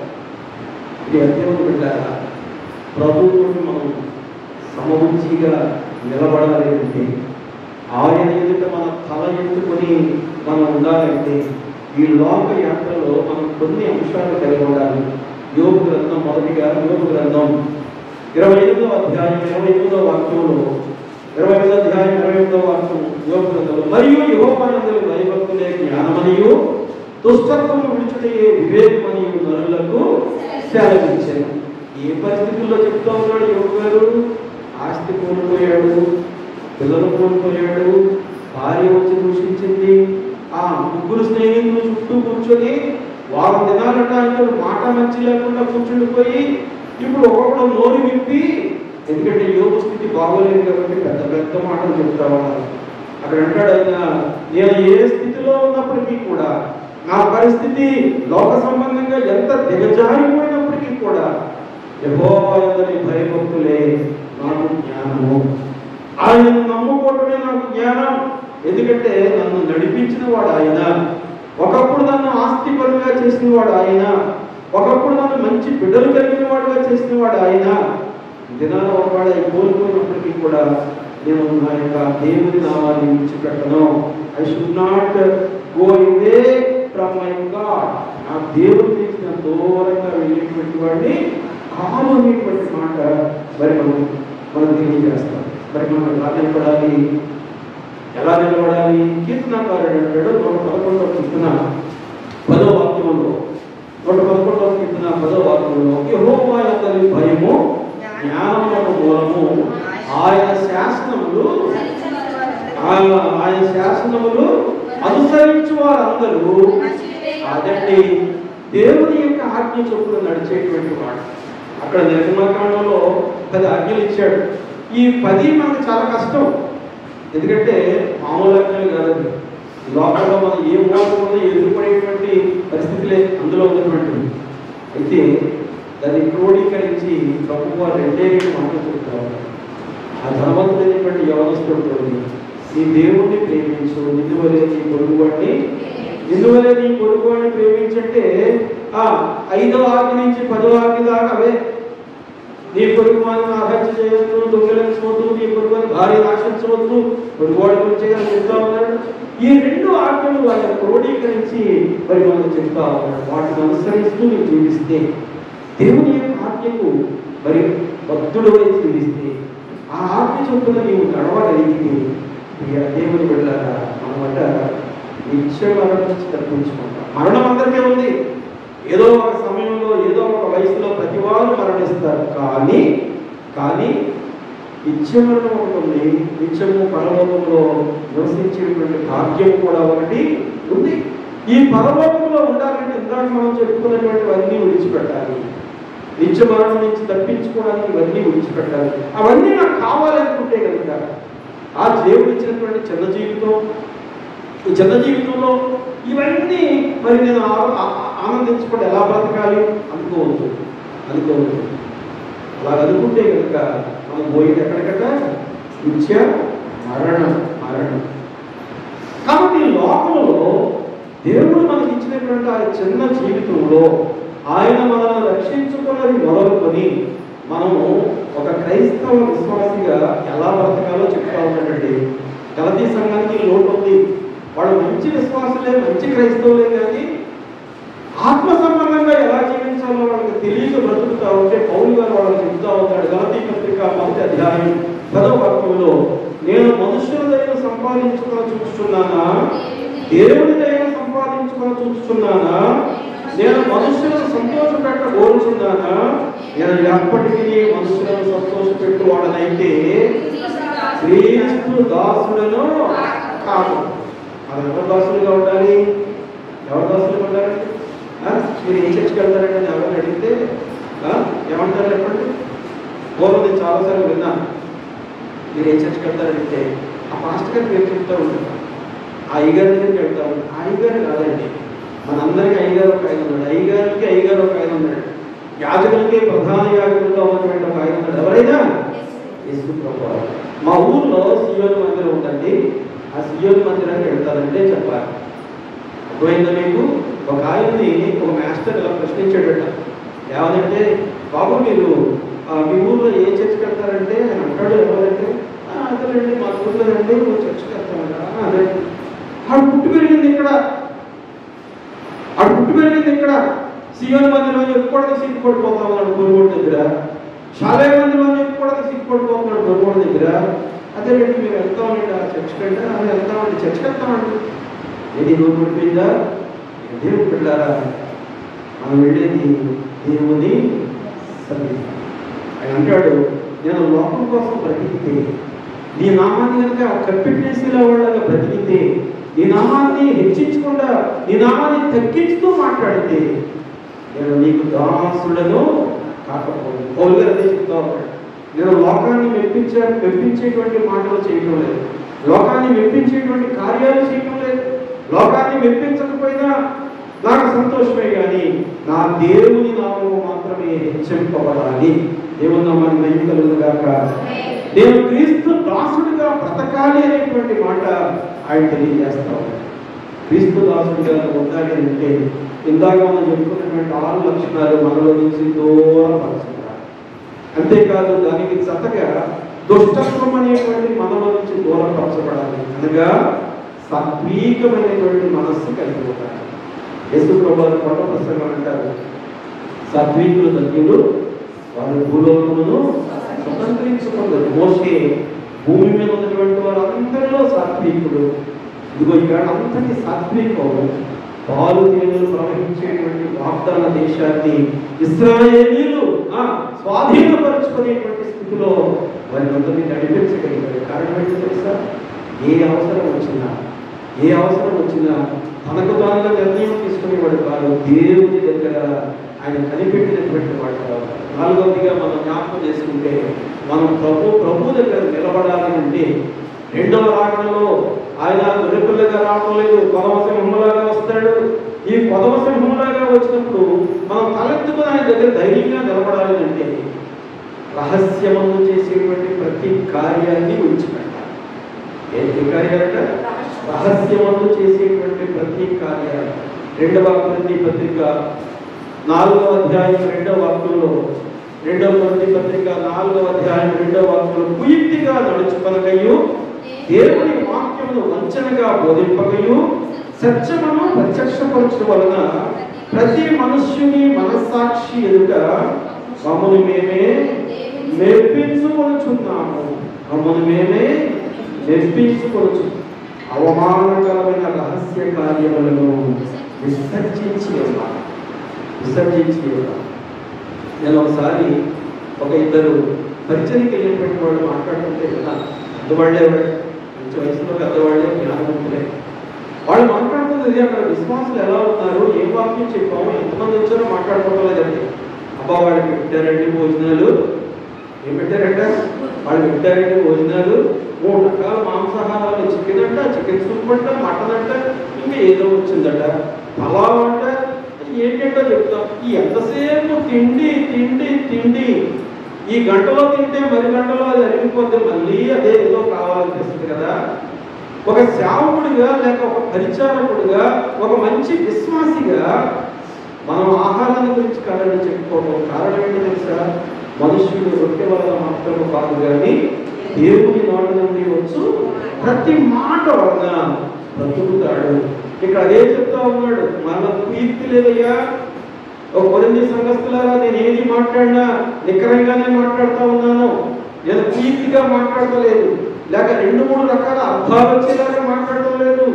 ఇది అత్యంత పెట్టారా? ప్రభువుని మనం సమబుద్ధిగా నిలబడాలి అంటే, ఆయన ఎదుట మన తల ఎత్తుకొని మనం ఉండాలంటే, ఈ లోక యాత్రలో మనం కొన్ని అంశాలు కలిగి ఉండాలి. యోబు గ్రంథం, మొదటిగా యోబు గ్రంథం 25వ అధ్యాయం 28వ వాక్యంలో, 25వ అధ్యాయం 28వ వాక్యం యోబు గ్రంథంలో, మరియు యెహోవాయందు భయభక్తులే జ్ఞానమనియు దుష్టత్వము విడిచుటే వివేకమనియు నరులకు సెలవిచ్చెను. ఏ పరిస్థితుల్లో చెప్తా ఉన్నాడు యోబు గారు? ఆస్తి కోల్పోయాడు, పిల్లలు కోల్పోయాడు, భార్య వచ్చి దూషించింది, ఆ ముగ్గురు స్నేహితులు చుట్టూ కూర్చొని వారం దినాలంటే ఆయన మాట మంచి లేకుండా కూర్చుండిపోయి, ఇప్పుడు ఒక్కొక్కడు నోరు విప్పి, ఎందుకంటే యోగ స్థితి బాగోలేదు కాబట్టి పెద్ద పెద్ద మాటలు చెప్తా ఉన్నారు. అక్కడ అంటాడు ఆయన, నేను ఏ స్థితిలో ఉన్నప్పటికీ కూడా, నా పరిస్థితి లోక సంబంధంగా ఎంత దిగజారిపోయినప్పటికీ కూడా, యెహోవాయందలి భయభక్తులే నాకు జ్ఞానము. ఆయనను నమ్ముకోవటమే నాకు జ్ఞానం. ఎందుకంటే నన్ను నడిపించిన వాడు ఆయన. ఒకప్పుడు నన్ను ఆస్తిపరుగా చేసిన వాడు ఆయన. ఒకప్పుడు నన్ను మంచి బిడ్డలు కలిగిన వాడుగా చేసిన వాడు ఆయన. దినాల ఒకవాడు కోల్పోయినప్పటికీ కూడా నేను నా యొక్క దేవుని నామాన్ని విడిచిపెట్టను. I should not go away from my god. నా దేవుడు చేసిన దూరంగా వెళ్ళేటువంటి వాడిని కాదు అనేటువంటి మాట మరి మనం తెలియజేస్తాం. మరి మనం ఎలా నిలబడాలి? కీర్తనకారుడు అంటాడు 111వ కీర్తన 10వ వాక్యంలో, 111వ కీర్తన 10వ వాక్యంలో, యెహోవా యందలి భయము జ్ఞానమునకు మూలము, ఆయన శాసనములు అనుసరించు వారందరూ. అదండి దేవుని యొక్క ఆజ్ఞ చొప్పున నడిచేటువంటి వాడు. అక్కడ నిర్గమకాండంలో 10 ఆజ్ఞలు ఇచ్చాడు. ఈ 10 మనకు చాలా కష్టం. ఎందుకంటే మామూలు ఆజ్ఞలు కాదండి. లోకంలో మనం ఏ మూలంలో ఎదుర్కొనేటువంటి పరిస్థితులే అందులో ఉన్నటువంటివి. అయితే దాన్ని క్రోడీకరించి ప్రభుత్వ 2 మాటలు చెప్తారు. ఆ ధనవంతుడైనటువంటి యవనస్తుడితో, నీ దేవుణ్ణి ప్రేమించు, నిన్ను వలె నీ పొరుగువాడిని ఎందువల్ల నీ పొరుగువాడిని ప్రేమించంటే 5వ ఆజ్ఞ నుంచి 10వ ఆజ్ఞ దాకా అవే. నీ పొరుగువాడిని హత్య చేయొద్దు, దొంగిలించవద్దు, నీ పొరుగువాని భార్య ఆశించవద్దు, పొరుగువాడి గురించి చెప్తా ఉన్నాడు. ఈ 2 ఆజ్ఞలు ఆయన క్రోడీకరించి మరి మనం చెప్తా ఉన్నాడు. వాటిని అనుసరిస్తూ నీవు జీవిస్తే, దేవుని యొక్క ఆజ్ఞకు మరి భక్తుడు జీవిస్తే, ఆ ఆజ్ఞ చొప్పున నీవు నడవగలిగితే దేవుని బిడ్డలారా మనమంట నిత్య మరణం నుంచి తప్పించుకుంటాం. మరణం అందరికీ ఉంది. ఏదో ఒక సమయంలో ఏదో ఒక వయసులో ప్రతి వారు మరణిస్తారు. కానీ నిత్య మరణం ఒకటి ఉంది. నిత్యము పరలోకంలో నివసించేటువంటి భాగ్యం కూడా ఒకటి ఉంది. ఈ పరలోకంలో ఉండాలంటే ఇందాక మనం చెప్పుకున్నటువంటివన్నీ విడిచిపెట్టాలి. నిత్య మరణం నుంచి తప్పించుకోవడానికి ఇవన్నీ విడిచిపెట్టాలి. అవన్నీ నాకు కావాలనుకుంటే కనుక ఆ దేవుడు ఇచ్చినటువంటి చిన్న జీవితం, ఈ చిన్న జీవితంలో ఇవన్నీ మరి నేను ఆనందించుకుంటే ఎలా బ్రతకాలి అనుకోవచ్చు. అలా అనుకుంటే కనుక మనం పోయేది ఎక్కడికట నిత్య మరణం. కాబట్టి లోకంలో దేవుడు మనకి ఇచ్చినటువంటి ఆ చిన్న జీవితంలో ఆయన మనల్ని రక్షించుకున్నది మొదలుకొని మనము ఒక క్రైస్తవ విశ్వాసిగా ఎలా బ్రతకాలో చెప్తా ఉన్నాడండి. గలతీ సంఘానికి లోటు ఉంది. వాళ్ళు మంచి విశ్వాసులే, మంచి క్రైస్తవులే, కానీ ఆత్మ సంబంధంగా ఎలా జీవించాలో వాళ్ళకి తెలియక బ్రతుకుతా ఉంటే పౌలు గారు వాళ్ళకి చెప్తా ఉన్నాడు. గలతీ పత్రిక 1వ అధ్యాయం 10వ వాక్యంలో, నేను మనుషుల దైవం సంపాదించుకొని చూస్తున్నానా, దేవుని దైవం సంపాదించుకొని చూస్తున్నానా, నేను మనుషులను సంతోషపెట్ట కోరుచున్నానా, నేను ఎప్పటికీ మనుషులను సంతోషపెట్టువాడనైతే క్రీస్తు దాసులను కాదు. అది ఎవరు దాసులుగా ఉండాలి? ఎవరు దాసులుగా ఉండాలి? మీరు ఏం చర్చకి వెళ్తారంటే ఎవరిని అడిగితే ఏమంటారు చెప్పండి? పూర్వం నేను చాలాసార్లు విన్నాను. మీరు ఏ చర్చకి వెళ్తారంటే ఆ పాస్టర్ గారికి మీరు చెప్తూ ఉంటారు, ఆ అయ్యగారి దగ్గరికి వెళ్తా ఉంటారు. ఆ అయ్యగారు కాదండి, మనందరికీ అయ్యగారు ఒక ఆయన ఉన్నాడు. అయ్యగారు ఒక ఆయన ఉన్నాడు. యాజకులకి ప్రధాన యాజకులుగా ఉన్నటువంటి ఒక ఆయన ఉన్నాడు. ఎవరైనా యేసు ప్రభువు. మా ఊర్లో సియోను మందిరం ఉందండి. ఆ సియోను మందిరానికి వెళ్తారంటే చెప్పాలి. అర్థమైందా మీకు? ఒక ఆయన్ని ఒక మాస్టర్ ఇలా ప్రశ్నించాడట. ఏమనంటే, బాబు మీరు మీ ఊర్లో ఏ చర్చకి వెళ్తారంటే ఆయన అంటాడు. ఎవరంటే అదేనండి మా ఊర్లో రండి చర్చకి వెళ్తామంట. అదే ఆడు పుట్టి పెరిగింది ఇక్కడ సియోను మందిరం చెప్పుకోవడానికి సిగ్గుపడిపోతా ఉన్నాడు గొర్రెగోడు దగ్గర. శాలయ మందిరం చెప్పుకోవడానికి సిగ్గుపడిపోతున్నాడు గొర్రెగోడు దగ్గర. అదేనండి మేము వెళ్తామండి ఆ చర్చకి అంటే, అది వెళ్తామండి చర్చకి వెళ్తామండి. ఏది నోరు పడిపోయిందా? దేవుడు పిల్లారా, మనం వెళ్ళేది దేవుని సన్నిధి. ఆయన అంటాడు, నేను లోకం కోసం బ్రతికితే, నీ నామాన్ని కనుక కప్పిటేసేలా వాళ్ళగా బ్రతికితే, నీ నామాన్ని హెచ్చించకుండా నీ నామాన్ని తగ్గించుతూ మాట్లాడితే నేను నీకు దాసులను కాకపోతే. పౌలు గారు అదే చెప్తా ఉన్నాడు. నేను లోకాన్ని మెప్పించేటువంటి మాటలు చేయటం లేదు, లోకాన్ని మెప్పించేటువంటి కార్యాలు చేయటం లేదు. లోకాన్ని మెప్పించకపోయినా నాకు సంతోషమే, కానీ నా దేవుని నామము మాత్రమే హెచ్చింపబడాలి. దేవుని నామాన్ని మహిమ కలుగుగాక. నేను క్రీస్తు దాసుడిగా బ్రతకాలి అనేటువంటి మాట ఆయన తెలియజేస్తా ఉన్నాడు. క్రీస్తు దాసుడిగా ఉండాలి అంటే ఇందాక మనం చెప్పుకున్నటువంటి 6 లక్షణాలు మనలో నుంచి దూరపరచాలి. అంతేకాదు దానికి జతగా దుష్టత్వం అనేటువంటి మనలో నుంచి దూరపరచబడాలి. అనగా సాత్వికమైనటువంటి మనస్సు కలిగి ఉండాలి. యేసు ప్రభువు కొండ ప్రసంగం అంటారు, సాత్వికులు ధన్యులు వారు భూలోకమును స్వతంత్రించుకున్నారు. మోషే భూమి మీద ఉన్నటువంటి వారందరిలో సాత్వికుడు. ఇదిగో ఇక్కడ అంతటి సాత్వికం పాలు తేనెలు ప్రవహించేటువంటి వాగ్దాన దేశాన్ని ఇశ్రాయేలీయులు స్వాధీనపరుచుకునేటువంటి స్థితిలో వారిని అందరినీ నడిపించగలిగారు. కారణం ఏంటో తెలుసా? ఏ అవసరం వచ్చినా తనకు తానుగా నిర్ణయం తీసుకునేవాడు కాదు, దేవుని దగ్గర ఆయన కనిపెట్టినటువంటి వాడు కాదు. 4వదిగా మనం జ్ఞాపకం చేసుకుంటే, మనం ప్రభు దగ్గర నిలబడాలి అంటే 2వ రాకడలో ఆయన గొర్రెపిల్లగా రావడం లేదు, కొదవ సింహంలాగా వస్తాడు. ఈ కొదవ సింహంలాగా వచ్చినప్పుడు మనం తలెత్తుకుని ఆయన దగ్గర ధైర్యంగా నిలబడాలి అంటే రహస్యమందు చేసేటువంటి ప్రతి కార్యాన్ని విడిచిపెట్టాలి. ఏ కార్యాలంట? రహస్యమందు చేసేటువంటి ప్రతి కార్యాలు. 2వ కొరింథీ పత్రిక 4వ అధ్యాయం 2వ వాక్యంలో, 2వ కొరింథీ పత్రిక 4వ అధ్యాయం 2వ వాక్యంలో, కుయుక్తిగా నడుచుకొనకయు దేవుని వాక్యమును వంచనగా బోధింపకయు సత్యమును ప్రత్యక్షపరచడం వలన ప్రతి మనుష్యుని మనస్సాక్షి ఎదుట మమ్మల్ని మేమే మెప్పించుకొనుచున్నాము. మమ్మల్ని మేమే మెప్పించుకొనుచు అవమానకరమైన రహస్య కార్యములను విసర్జించి నేను ఒకసారి ఒక ఇద్దరు పరిచయకి వెళ్ళినటువంటి వాళ్ళు మాట్లాడుతుంటే విన్నాను. పెద్దవాళ్ళే, మంచి వయసులో పెద్దవాళ్ళే, జ్ఞానవంతులే. వాళ్ళు మాట్లాడుతున్నది అక్కడ విశ్వాసులు ఎలా ఉన్నారు, ఏం వాక్యం చెప్పాము, ఎంతమంది వచ్చారో మాట్లాడుకోలేదండి. అబ్బా వాళ్ళు పెట్టారండి భోజనాలు, ఏం పెట్టారంట, వాళ్ళు పెట్టారండి భోజనాలు, 3 రకాల మాంసాహారాలు, చికెన్ అంట, చికెన్ సూప్ అంట, మటన్ అంట, ఇంకా ఏదో వచ్చిందట, పలావ్ అంట, ఏంటంటో చెప్తాం. ఈ ఎంతసేపు తిండి తిండి తిండి, ఈ గంటలో తింటే మరి గంటలో అది అరిగిపోతే మళ్ళీ అదే ఏదో కావాలనిపిస్తుంది కదా. ఒక సేవకుడిగా లేక ఒక పరిచారకుడిగా, ఒక మంచి విశ్వాసిగా మనం ఆహారాన్ని గురించి కారణం చెప్పుకోవడం కారణం ఏంటో తెలుసా? మనుష్యుడు రొట్టె వలన మాత్రమే కాదు కానీ దేవుని నోటి నుండి వచ్చు ప్రతి మాట వలన బ్రతుకుతాడు. ఇక్కడ అదే చెప్తా ఉన్నాడు, మనకు కీర్తి లేదయ్యా. ఒక కొరింథీ సంఘస్థులారా, నేను ఏది మాట్లాడినా నికరంగానే మాట్లాడుతూ ఉన్నాను, నేను కీర్తిగా మాట్లాడతలేదు, లేక 2-3 రకాల అర్థాలు వచ్చేలాగా మాట్లాడటం లేదు,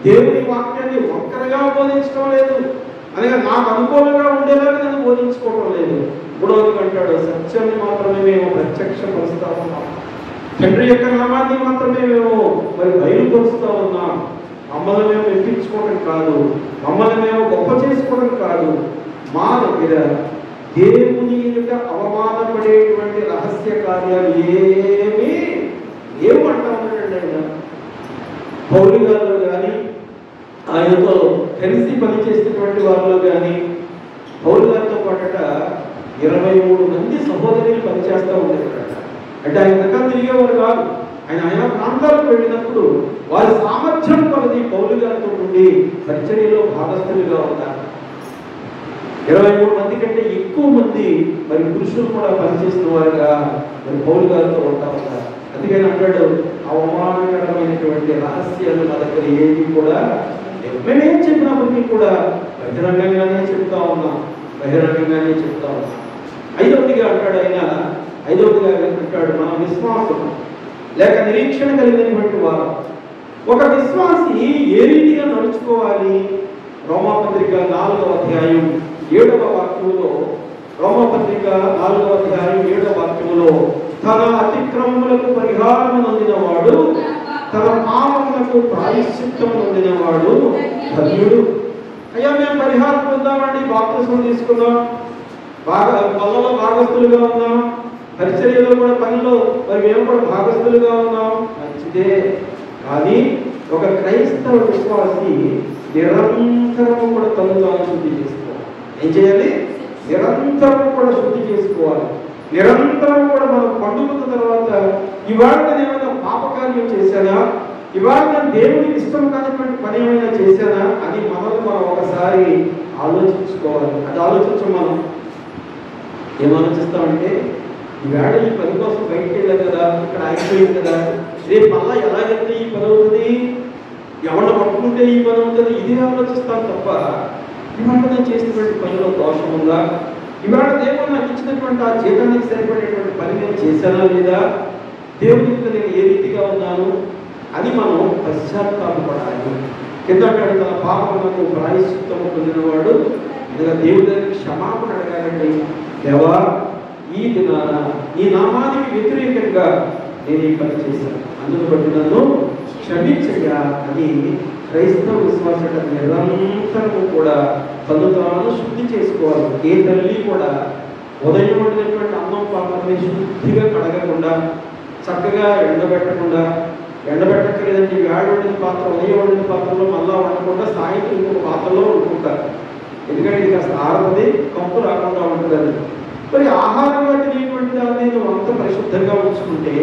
దేవుని వాక్యాన్ని ఒక్కరిగా బోధించడం లేదు, అనగా నాకు అనుకూలంగా ఉండేలాగా నేను బోధించుకోవడం లేదు. 3వది అంటాడు, సత్యాన్ని మాత్రమే మేము ప్రత్యక్షపరుస్తా ఉన్నాం, తండ్రి యొక్క నామాన్ని మాత్రమే మేము మరి బయలుపరుస్తూ ఉన్నాం. మమ్మల్ని మేము మెప్పించుకోవడం కాదు, మమ్మల్ని మేము గొప్ప చేసుకోవడం కాదు, మా దగ్గర దేవుని యొక్క అవమానపడేటువంటి రహస్య కార్యాలు ఏమంటా ఉన్నాడండి ఆయన. పౌలు గారిలో కానీ, ఆయనతో కలిసి పనిచేసినటువంటి వారిలో కానీ, పౌలు గారితో పాటట 23 మంది సహోదరులు పనిచేస్తూ ఉండేవారట. అంటే ఆయన దగ్గర తిరిగేవారు కాదు, ఆయన ప్రాంతాలకు వెళ్ళినప్పుడు వారి సామర్థ్యం కొలది పౌలు గారితో ఉండి పరిచర్యలో భాగస్థులుగా ఉన్నారు. 23 మంది కంటే ఎక్కువ మంది మరి పురుషులు కూడా పనిచేసిన వారుగా మరి పౌలు గారితో ఉంటా ఉన్నారు. అందుకని అంటాడు, అవమానకరమైనటువంటి రహస్యాలు మా దగ్గర ఏది కూడా మేమేం చెప్పినప్పటికీ కూడా బహిరంగంగానే చెప్తా ఉన్నాం. 5వదిగా అంటాడు ఆయన, 5వదిగా అంటాడు, మన విశ్వాసం లేక నిరీక్షణ కలిగినటువంటి వారు. ఒక విశ్వాసి ఏ రీతిగా నడుచుకోవాలి? రోమాపత్రిక 4వ అధ్యాయం 7వ వాక్యంలో, రోమాపత్రిక 4వ అధ్యాయం 7వ వాక్యంలో, తన అతిక్రమములకు పరిహారం నొందినవాడు, తన పాపములకు ప్రాయశ్చిత్తం నొందినవాడు ధన్యుడు. అయ్యా మేము పరిహారం పొందామండి, బాప్తిస్మం తీసుకున్నాం, పనులలో భాగస్థులుగా ఉన్నాం, పరిచర్యలో కూడా పనిలో మరి మేము కూడా భాగస్థులుగా ఉన్నాం, మంచిదే. కానీ ఒక క్రైస్తవ విశ్వాసి నిరంతరము కూడా తను తాను శుద్ధి చేసుకోవాలి. ఏం చేయాలి? నిరంతరం కూడా శుద్ధి చేసుకోవాలి. నిరంతరం కూడా మనం పండుగ తర్వాత ఇవాళ నేను ఏమైనా పాపకార్యం చేశానా, ఇవాళ నేను దేవునికి ఇష్టం కానిటువంటి పని ఏమైనా చేశానా అని మనల్ని మనం ఒకసారి ఆలోచించుకోవాలి. అది ఆలోచించం. మనం ఏమాలోచిస్తామంటే, ఈవేళ ఈ పని కోసం బయటికి వెళ్ళాం కదా, ఇక్కడ ఆగిపోయింది కదా, రేపు మళ్ళా ఎలాగైతే ఈ పని అవుతుంది, ఎవరిని పట్టుకుంటే ఈ పని అవుతుంది, ఇది ఆలోచిస్తాను తప్ప ఇవాళ నేను చేసినటువంటి పనిలో దోషం ఉందా, ఇవాళ దేవుడు నాకు ఇచ్చినటువంటి ఆ జీతానికి సరిపడేటువంటి పని నేను చేశానా లేదా, దేవునికి నేను ఏ రీతిగా ఉన్నాను అని మనం పశ్చాత్తాపపడాలి. కింద తన పాపములకు ప్రాయశ్చిత్తం పొందినవాడు ఇదిగా దేవుడి దగ్గర క్షమాపణ అడగాలండి. దేవా, ఈ దినాన ఈ నామానికి వ్యతిరేకంగా నేను ఈ పని చేశాను, అందును బట్టి నన్ను క్షమించగా అని క్రైస్తవ విశ్వాస నిరంతరము కూడా తను తాను శుద్ధి చేసుకోవాలి. ఏ తల్లి కూడా ఉదయం వండినటువంటి అన్నం పాత్రని శుద్ధిగా కడగకుండా, చక్కగా ఎండబెట్టక్కలేదంటే వేడ వండిన పాత్ర ఉదయం వండిన పాత్రలో మళ్ళా వండకుండా సాయంత్రం ఇంకొక పాత్రలో వండుకుంటారు. ఎందుకంటే ఇది కాస్త ఆరది, కంపు రాకుండా ఉంటుంది. మరి ఆహారం వంటినటువంటి దాన్ని నువ్వు అంత పరిశుద్ధంగా ఉంచుకుంటే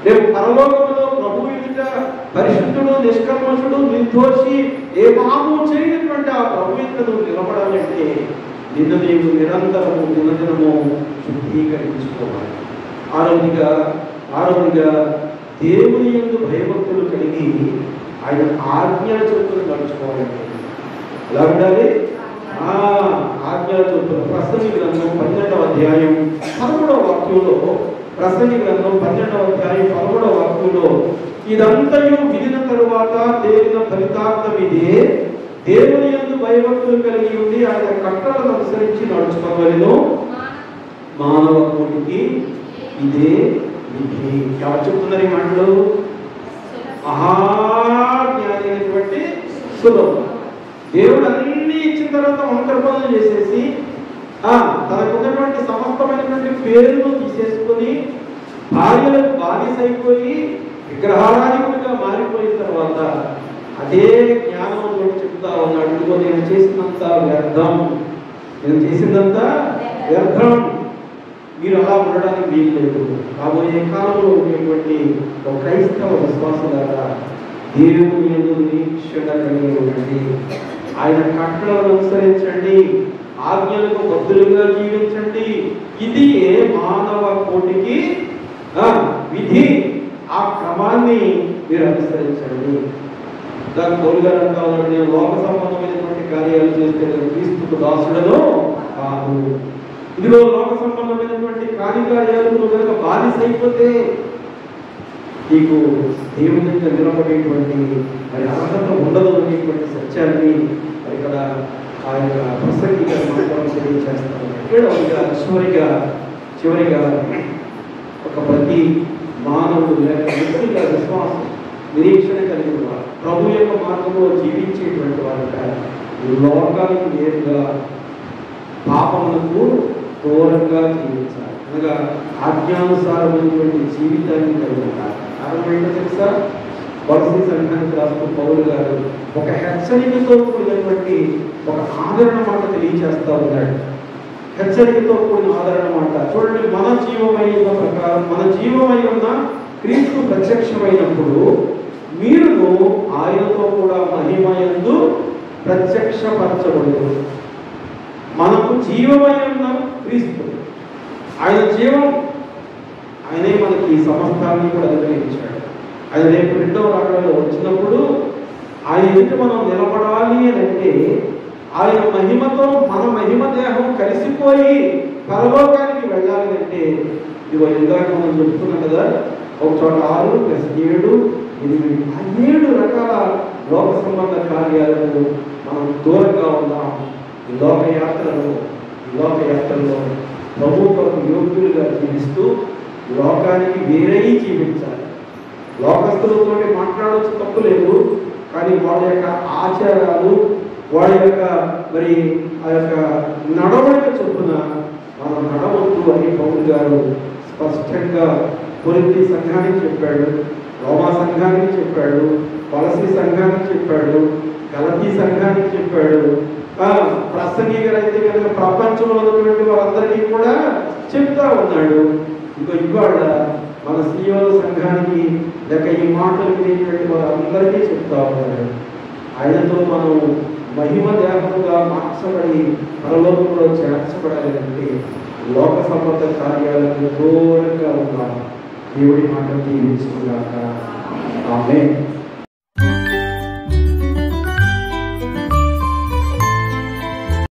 రేపు పరలోకంలో ప్రభువు ఎదుట పరిశుద్ధుడు, నిష్కల్మషుడు, నిర్దోషి, ఏ పాపము చేయనటువంటి ఆ ప్రభు యొక్క నువ్వు నిలబడాలంటే నిన్ను నీవు నిరంతరము దినదినము శుద్ధీకరించుకోవాలి. ఆరోగ్యంగా దేవుని యందు భయభక్తులు కలిగి ఆయన ఆజ్ఞల చొప్పున నడుచుకోవాలండి. ఎలా ఉండాలి? ఆజ్ఞల చొప్పున. ప్రసంగి గ్రంథం 12వ అధ్యాయం 13వ వాక్యంలో, ప్రసంగి గ్రంథం 12వ అధ్యాయం 13వ వాక్యంలో, ఇదంతయు విధిన తరువాత తేలిన ఫలితార్థం ఇదే, దేవుని యందు భయభక్తులు కలిగి ఉండి ఆయన కట్టలను అనుసరించి నడుచుకోగలను, మానవ కోటికి ఇదే విధి. ఎవరు చెప్తున్నారు ఈ మాటలు? మహాజ్ఞాని అయినటువంటి సులభం. దేవుడు అన్ని ఇచ్చిన తర్వాత వంకర పనులు చేసేసి తనకున్నటువంటి సమస్తమైనటువంటి పేరును తీసేసుకొని భార్యలకు బానిసైపోయి విగ్రహారాధికుడిగా మారిపోయిన తర్వాత అదే జ్ఞానంలో చెప్తా ఉన్నాడు, ఇదిగో నేను చేసినంత వ్యర్థం, నేను చేసిందంతా వ్యర్థం, మీరు అలా ఉండడానికి వీలు లేదు. రాబోయే కాలంలో ఉండేటువంటి ఒక క్రైస్తవ విశ్వాసులారా దేవుని యందు నిరీక్షణ కలిగి ఉండండి, ఆయన కట్టలను అనుసరించండి, ఆజ్ఞలకు బద్దులుగా జీవించండి. ఇది మానవ కోటికి విధి. ఆ క్రమాన్ని మీరు అనుసరించండి. దాని తోలుగారు అంటా ఉన్నాడు, నేను లోక సంబంధమైనటువంటి కార్యాలు చేస్తే నేను క్రీస్తుకు దాసుడను కాదు. ఇదిగో లోక సంబంధమైనటువంటి కార్యాలు నువ్వు కనుక బానిసైపోతే నీకు దేవుని యొక్క నిలబడేటువంటి మరి అర్హత ఉండదు అనేటువంటి సత్యాన్ని మరి ఇక్కడ ఆ యొక్క ప్రసక్తిగా మాత్రం తెలియజేస్తాను. చివరిగా ఒక ప్రతి మానవుడు లేక వ్యక్తిగా విశ్వాసం నిరీక్షణ కలిగిన వారు, ప్రభు యొక్క మార్గంలో జీవించేటువంటి వారుగా లోకానికి వేరుగా పాపములకు దూరంగా జీవించాలి. అనగా ఆజ్ఞానుసారమైనటువంటి జీవితాన్ని కలిగి ఉండాలి. కారణం ఏంటో తెలుసా? కొలస్సీ సంఘానికి రాస్తూ పౌలు గారు ఒక హెచ్చరికతో కూడినటువంటి ఒక ఆదరణ మాట తెలియజేస్తా ఉన్నాడు. హెచ్చరికతో కూడిన ఆదరణ మాట చూడండి. మన జీవమైన ప్రకారం, మన జీవమై ఉన్న క్రీస్తు ప్రత్యక్షమైనప్పుడు మీరును ఆయనతో కూడా మహిమయందు ప్రత్యక్షపరచబడదు. మనకు జీవమై ఉన్న క్రీస్తు, ఆయన జీవం, ఆయనే మనకి ఈ సమస్తాన్ని కూడా అనుగ్రహించాడు. ఆయన రేపు రెండవ రాకడలో వచ్చినప్పుడు ఆయన ఎదుట మనం నిలబడాలి అని అంటే ఆయన మహిమతో మన మహిమ దేహం కలిసిపోయి పరలోకానికి వెళ్ళాలి అంటే ఇదిగో ఇందాక మనం చెప్తున్నాం కదా, ఒక చోట 6 + 7 8 ఆ 7 రకాల లోక సంబంధ కార్యాలకు మనం దూరంగా ఉన్నాం. ఈ లోకయాత్రలో ప్రభుత్వం యోగ్యులుగా జీవిస్తూ లోకానికి వేరై జీవించాలి. లోకస్తులతో మాట్లాడవచ్చు, తప్పు లేదు, కానీ వాళ్ళ యొక్క ఆచారాలు, వాళ్ళ యొక్క మరి ఆ యొక్క నడవడిక చొప్పున మనం నడవద్దు అని పౌలు గారు స్పష్టంగా కొరింథీ సంఘానికి చెప్పాడు, రోమా సంఘానికి చెప్పాడు, కొలస్సీ సంఘానికి చెప్పాడు, గలతీ సంఘానికి చెప్పాడు. ప్రసంగి గారు అయితే కనుక ప్రపంచంలో ఉన్నటువంటి వారందరికీ కూడా చెప్తా ఉన్నాడు. ఇవాళ మన సీయోల సంఘానికి లేక ఈ మాటలు వినేటువంటి వారందరికీ చెప్తా ఉన్నాడు. ఆయనతో మనం మహిమ దేహముగా మార్చబడి పరలోకంలో చేర్చబడాలి అంటే లోక సంబంధ కార్యాలకు దూరంగా ఉన్నాం. దేవుడి మాట దీవించుకున్నాక ఆమేన్.